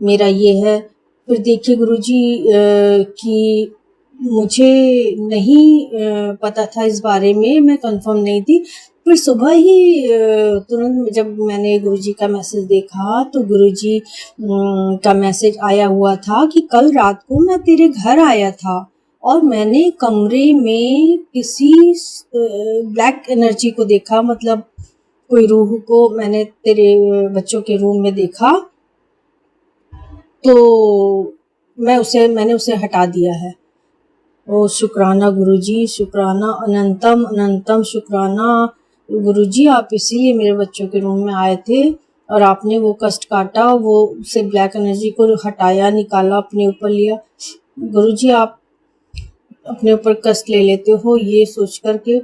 मेरा ये है। फिर देखिए गुरुजी कि मुझे नहीं पता था इस बारे में, मैं कंफर्म नहीं थी। फिर सुबह ही तुरंत जब मैंने गुरुजी का मैसेज देखा तो गुरुजी का मैसेज आया हुआ था कि कल रात को मैं तेरे घर आया था और मैंने कमरे में किसी ब्लैक एनर्जी को देखा, मतलब कोई रूह को मैंने तेरे बच्चों के रूम में देखा। तो मैंने उसे हटा दिया है। ओ शुक्राना गुरुजी, शुक्राना, अनंतम अनंतम शुक्राना गुरुजी, आप इसीलिए मेरे बच्चों के रूम में आए थे और आपने वो कष्ट काटा, वो उसे ब्लैक एनर्जी को हटाया, निकाला, अपने ऊपर लिया। गुरुजी आप अपने ऊपर कष्ट ले लेते हो ये सोच कर के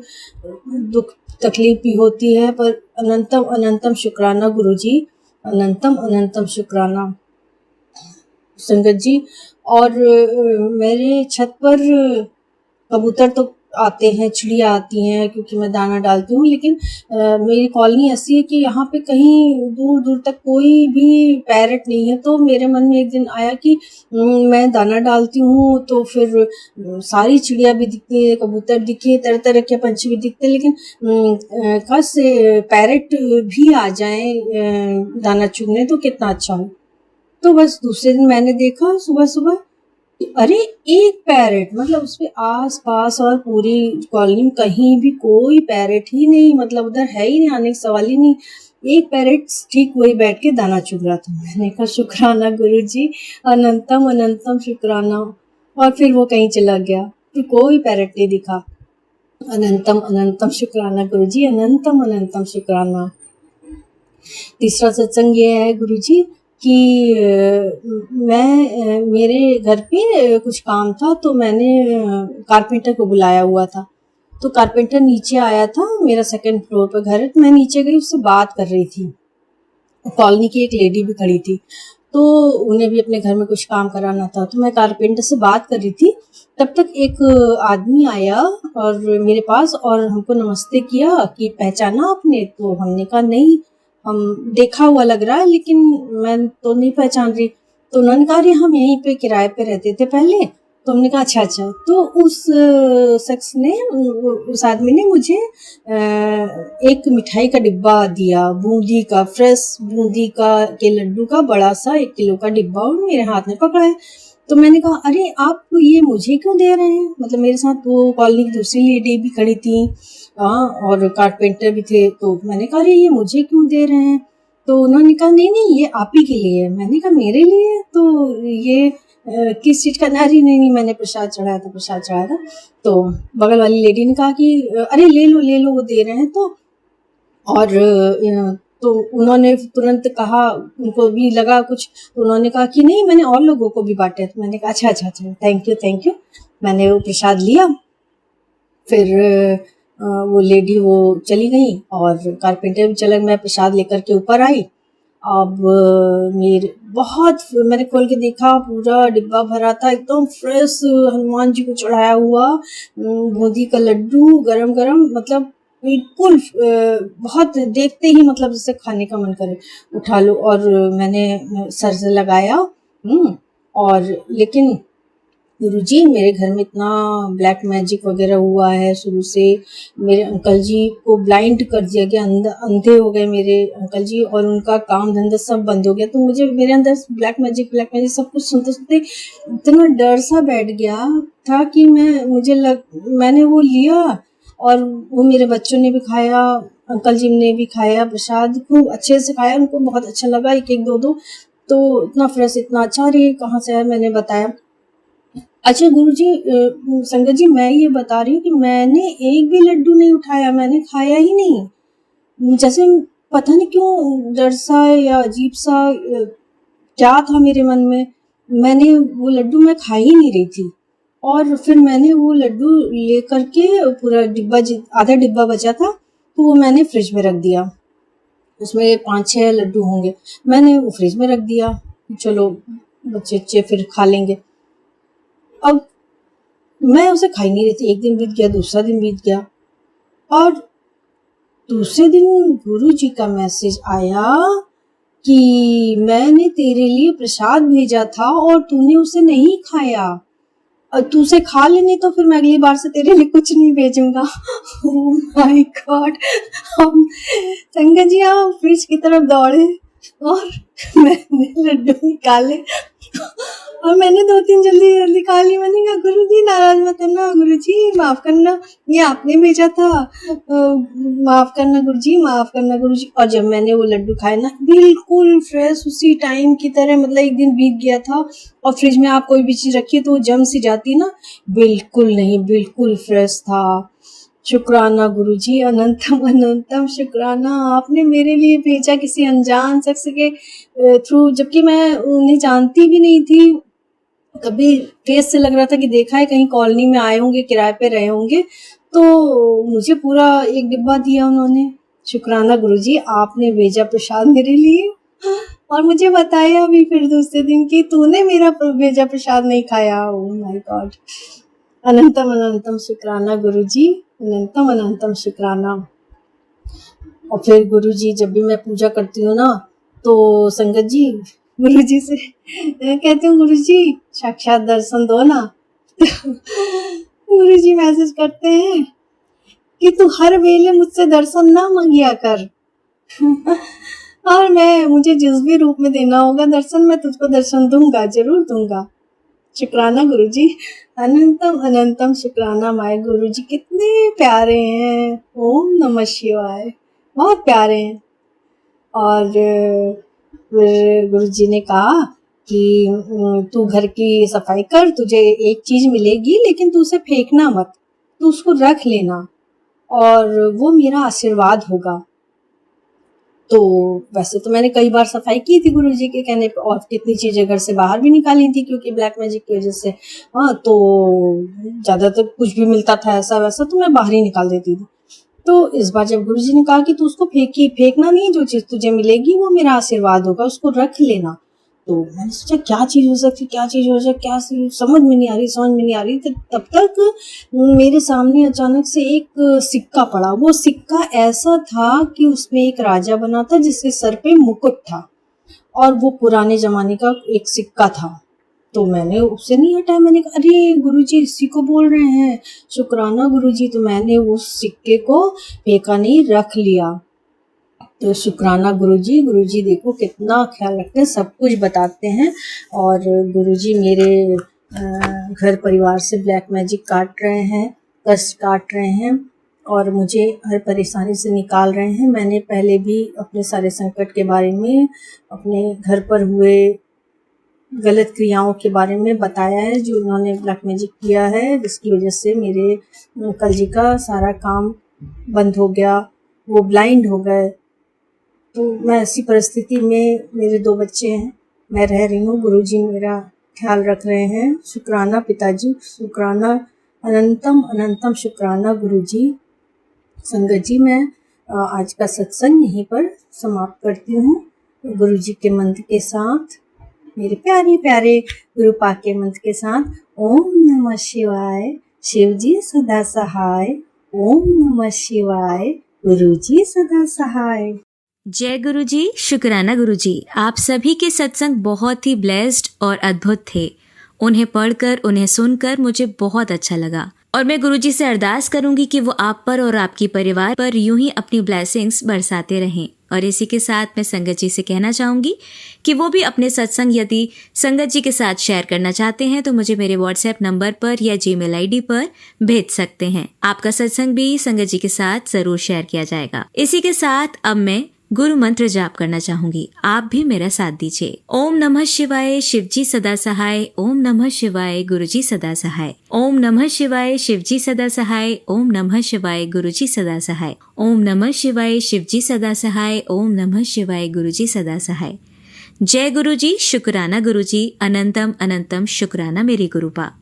दुख तकलीफ भी होती है, पर अनंतम अनंतम शुक्राना गुरुजी, अनंतम अनंतम शुक्राना संगत जी। और मेरे छत पर कबूतर तो आते हैं, चिड़िया आती हैं क्योंकि मैं दाना डालती हूँ, लेकिन मेरी कॉलोनी ऐसी है कि यहाँ पे कहीं दूर दूर तक कोई भी पैरट नहीं है। तो मेरे मन में एक दिन आया कि मैं दाना डालती हूँ तो फिर सारी चिड़िया भी दिखती है, कबूतर दिखे, तरह तरह के पंछी भी दिखते हैं, लेकिन काश पैरट भी आ जाए दाना चुगने तो कितना अच्छा हो। तो बस दूसरे दिन मैंने देखा सुबह सुबह, अरे एक पैरेट, मतलब उसपे आस पास और पूरी कॉलोनी में कहीं भी कोई पैरेट ही नहीं, मतलब उधर है ही नहीं, आने का सवाल ही नहीं। एक पैरेट ठीक वही बैठ के दाना चुग रहा था। मैंने कहा शुक्राना गुरुजी, अनंतम अनंतम शुक्राना। और फिर वो कहीं चला गया, फिर कोई पैरेट नहीं दिखा। अनंतम अनंतम शुक्राना गुरुजी, अनंतम अनंतम शुक्राना। तीसरा सत्संग ये है गुरुजी कि मेरे घर पे कुछ काम था तो मैंने कारपेंटर को बुलाया हुआ था। तो कारपेंटर नीचे आया था, मेरा सेकंड फ्लोर पर घर है, तो मैं नीचे गई, उससे बात कर रही थी। कॉलोनी की एक लेडी भी खड़ी थी, तो उन्हें भी अपने घर में कुछ काम कराना था, तो मैं कारपेंटर से बात कर रही थी। तब तक एक आदमी आया और मेरे पास और हमको नमस्ते किया कि पहचाना आपने? तो हमने कहा नहीं, हम देखा हुआ लग रहा है लेकिन मैं तो नहीं पहचान रही। तो उन्होंने कहा अरे हम यहीं पे किराए पे रहते थे पहले। तो हमने कहा अच्छा अच्छा। तो उस शख्स ने, उस आदमी ने मुझे एक मिठाई का डिब्बा दिया, बूंदी का, फ्रेश बूंदी का के लड्डू का बड़ा सा 1 किलो का डिब्बा, और मेरे हाथ में पकड़ा है। तो मैंने कहा अरे आप ये मुझे क्यों दे रहे हैं? मतलब मेरे साथ वो कॉलोनी की दूसरी लेडी भी खड़ी थी, हाँ, और कारपेंटर भी थे। तो मैंने कहा अरे ये मुझे क्यों दे रहे हैं? तो उन्होंने कहा नहीं नहीं ये आप ही के लिए है। मैंने कहा मेरे लिए? तो ये किस चीज़ का? अरे नहीं नहीं मैंने प्रसाद चढ़ाया था, प्रसाद चढ़ाया था। तो बगल वाली लेडी ने कहा कि अरे ले लो वो दे रहे हैं। तो और तो उन्होंने तुरंत कहा, उनको भी लगा कुछ, तो उन्होंने कहा कि नहीं मैंने और लोगों को भी बांटे। तो मैंने कहा अच्छा अच्छा अच्छा, थैंक यू। मैंने वो प्रसाद लिया। फिर वो लेडी वो चली गई और कारपेंटर भी चला। मैं प्रसाद लेकर के ऊपर आई। अब मेरे बहुत, मैंने खोल के देखा, पूरा डिब्बा भरा था एकदम फ्रेश हनुमान जी को चढ़ाया हुआ बूंदी का लड्डू, गरम गरम, मतलब बिल्कुल बहुत देखते ही मतलब जैसे खाने का मन करे, उठा लो। और मैंने सर से लगाया। और लेकिन गुरुजी मेरे घर में इतना ब्लैक मैजिक वगैरह हुआ है शुरू से। मेरे अंकल जी को ब्लाइंड कर दिया गया, अंधे हो गए मेरे अंकल जी, और उनका काम धंधा सब बंद हो गया। तो मुझे मेरे अंदर ब्लैक मैजिक सब कुछ सुनते सुनते इतना डर सा बैठ गया था कि मैंने वो लिया, और वो मेरे बच्चों ने भी खाया, अंकल जी ने भी खाया, प्रसाद खूब अच्छे से खाया, उनको बहुत अच्छा लगा, एक एक दो दो। तो इतना फ्रेश, इतना अच्छा। अरे कहाँ से है? मैंने बताया। अच्छा गुरुजी, संगत जी मैं ये बता रही हूँ कि मैंने एक भी लड्डू नहीं उठाया, मैंने खाया ही नहीं। जैसे पता नहीं क्यों डर सा या अजीब सा क्या था मेरे मन में, मैंने वो लड्डू मैं खा ही नहीं रही थी। और फिर मैंने वो लड्डू लेकर के पूरा डिब्बा, आधा डिब्बा बचा था, तो वो मैंने फ्रिज में रख दिया। उसमें 5-6 लड्डू होंगे, मैंने वो फ्रिज में रख दिया, चलो बच्चे फिर खा लेंगे। अब मैं उसे खा ही नहीं रही थी। एक दिन बीत गया, दूसरा दिन बीत गया, और दूसरे दिन गुरु जी का मैसेज आया कि मैंने तेरे लिए प्रसाद भेजा था और तूने उसे नहीं खाया, और तू उसे खा लेने तो फिर मैं अगली बार से तेरे लिए कुछ नहीं भेजूंगा। Oh my God. हम संगत जी हम फ्रिज की तरफ दौड़े और मैंने लड्डू निकाले, और मैंने 2-3 जल्दी खा ली। मैंने कहा गुरुजी नाराज मत होना, गुरुजी माफ करना, ये आपने भेजा था, माफ करना गुरुजी, माफ करना गुरुजी। और जब मैंने वो लड्डू खाए ना, बिल्कुल फ्रेश उसी टाइम की तरह, मतलब एक दिन बीत गया था और फ्रिज में आप कोई भी चीज रखिए तो वो जम सी जाती ना, बिल्कुल नहीं, बिल्कुल फ्रेश था। शुक्राना गुरुजी, अनंतम अनंतम शुक्राना, आपने मेरे लिए भेजा किसी अनजान शख्स के थ्रू, जबकि मैं उन्हें जानती भी नहीं थी। कभी फेस से लग रहा था कि देखा है, कहीं कॉलोनी में आए होंगे, किराए पे रहे होंगे। तो मुझे पूरा एक डिब्बा दिया उन्होंने। शुक्राना गुरुजी, आपने भेजा प्रसाद मेरे लिए, और मुझे बताया अभी फिर दूसरे दिन कि तूने मेरा भेजा प्रसाद नहीं खाया। ओह माय गॉड, अनंतम अनंतम शुक्राना गुरुजी, अनंतम अनंतम शुक्राना। और फिर गुरुजी जब भी मैं पूजा करती हूँ ना, तो संगत जी गुरुजी से कहती हूँ गुरुजी साक्षात दर्शन दो ना। गुरुजी मैसेज करते हैं कि तू हर वेले मुझसे दर्शन ना मांगिया कर। और मुझे जिस भी रूप में देना होगा दर्शन, मैं तुझको दर्शन दूंगा, जरूर दूंगा। शुक्राना गुरुजी, अनंतम अनंतम शुक्राना। माय गुरुजी कितने प्यारे हैं। ओम नमः शिवाय, बहुत प्यारे हैं। और फिर गुरुजी ने कहा कि तू घर की सफाई कर, तुझे एक चीज मिलेगी लेकिन तू उसे फेंकना मत, तू उसको रख लेना और वो मेरा आशीर्वाद होगा। तो वैसे तो मैंने कई बार सफाई की थी गुरुजी के कहने पे, और कितनी चीजें घर से बाहर भी निकाली थी क्योंकि ब्लैक मैजिक की वजह से। हाँ, तो ज्यादातर कुछ भी मिलता था ऐसा वैसा तो मैं बाहर ही निकाल देती थी। तो इस बार जब गुरुजी ने कहा कि तू उसको फेंकना नहीं, जो चीज तुझे मिलेगी वो मेरा आशीर्वाद होगा, उसको रख लेना, तो मैंने सोचा क्या चीज़ हो सकती, क्या चीज़ हो सकती, क्या समझ में नहीं आ रही। तो तब तक मेरे सामने अचानक से एक सिक्का पड़ा। वो सिक्का ऐसा था कि उसमें एक राजा बना था जिसके सर पे मुकुट था और वो पुराने जमाने का एक सिक्का था। तो मैंने उससे नहीं हटाया, मैंने कहा अरे गुरुजी इसी को बोल रहे हैं, शुक्राना गुरुजी। तो मैंने उस सिक्के को फेंका नहीं, रख लिया। तो शुक्राना गुरुजी, गुरुजी देखो कितना ख्याल रखते हैं, सब कुछ बताते हैं। और गुरुजी मेरे घर परिवार से ब्लैक मैजिक काट रहे हैं, कष्ट काट रहे हैं और मुझे हर परेशानी से निकाल रहे हैं। मैंने पहले भी अपने सारे संकट के बारे में, अपने घर पर हुए गलत क्रियाओं के बारे में बताया है जो उन्होंने ब्लैक मैजिक किया है, जिसकी वजह से मेरे अंकल जी का सारा काम बंद हो गया, वो ब्लाइंड हो गए। तो मैं ऐसी परिस्थिति में, मेरे 2 बच्चे हैं, मैं रह रही हूँ। गुरुजी मेरा ख्याल रख रहे हैं। शुक्राना पिताजी, शुक्राना, अनंतम अनंतम शुक्राना गुरुजी। संगत जी, मैं आज का सत्संग यहीं पर समाप्त करती हूँ गुरुजी के मंत्र के साथ, मेरे प्यारे प्यारे गुरु पाक के मंत्र के साथ। ओम नमः शिवाय, शिव जी सदा सहाय। ओम नमः शिवाय, गुरुजी सदा सहाय। जय गुरुजी, शुक्राना गुरुजी। आप सभी के सत्संग बहुत ही ब्लेस्ड और अद्भुत थे। उन्हें पढ़कर, उन्हें सुनकर मुझे बहुत अच्छा लगा और मैं गुरुजी से अरदास करूंगी कि वो आप पर और आपके परिवार पर यूं ही अपनी ब्लेसिंग्स बरसाते रहें। और इसी के साथ मैं संगत जी से कहना चाहूंगी कि वो भी अपने सत्संग यदि संगत जी के साथ शेयर करना चाहते हैं तो मुझे मेरे व्हाट्सएप नंबर पर या जीमेल आईडी पर भेज सकते हैं। आपका सत्संग भी संगत जी के साथ जरूर शेयर किया जाएगा। इसी के साथ अब मैं गुरु मंत्र जाप करना चाहूंगी, आप भी मेरा साथ दीजिए। ओम नमः शिवाय, शिवजी सदा सहाय। ओम नमः शिवाय, गुरुजी सदा सहाय। ओम नमः शिवाय, शिवजी सदा सहाय। ओम नमः शिवाय, गुरुजी सदा सहाय। ओम नमः शिवाय, शिवजी सदा सहाय। ओम नमः शिवाय, गुरुजी सदा सहाय। जय गुरुजी, शुक्राना गुरुजी, अनंतम अनंतम शुक्राना मेरे गुरुपा।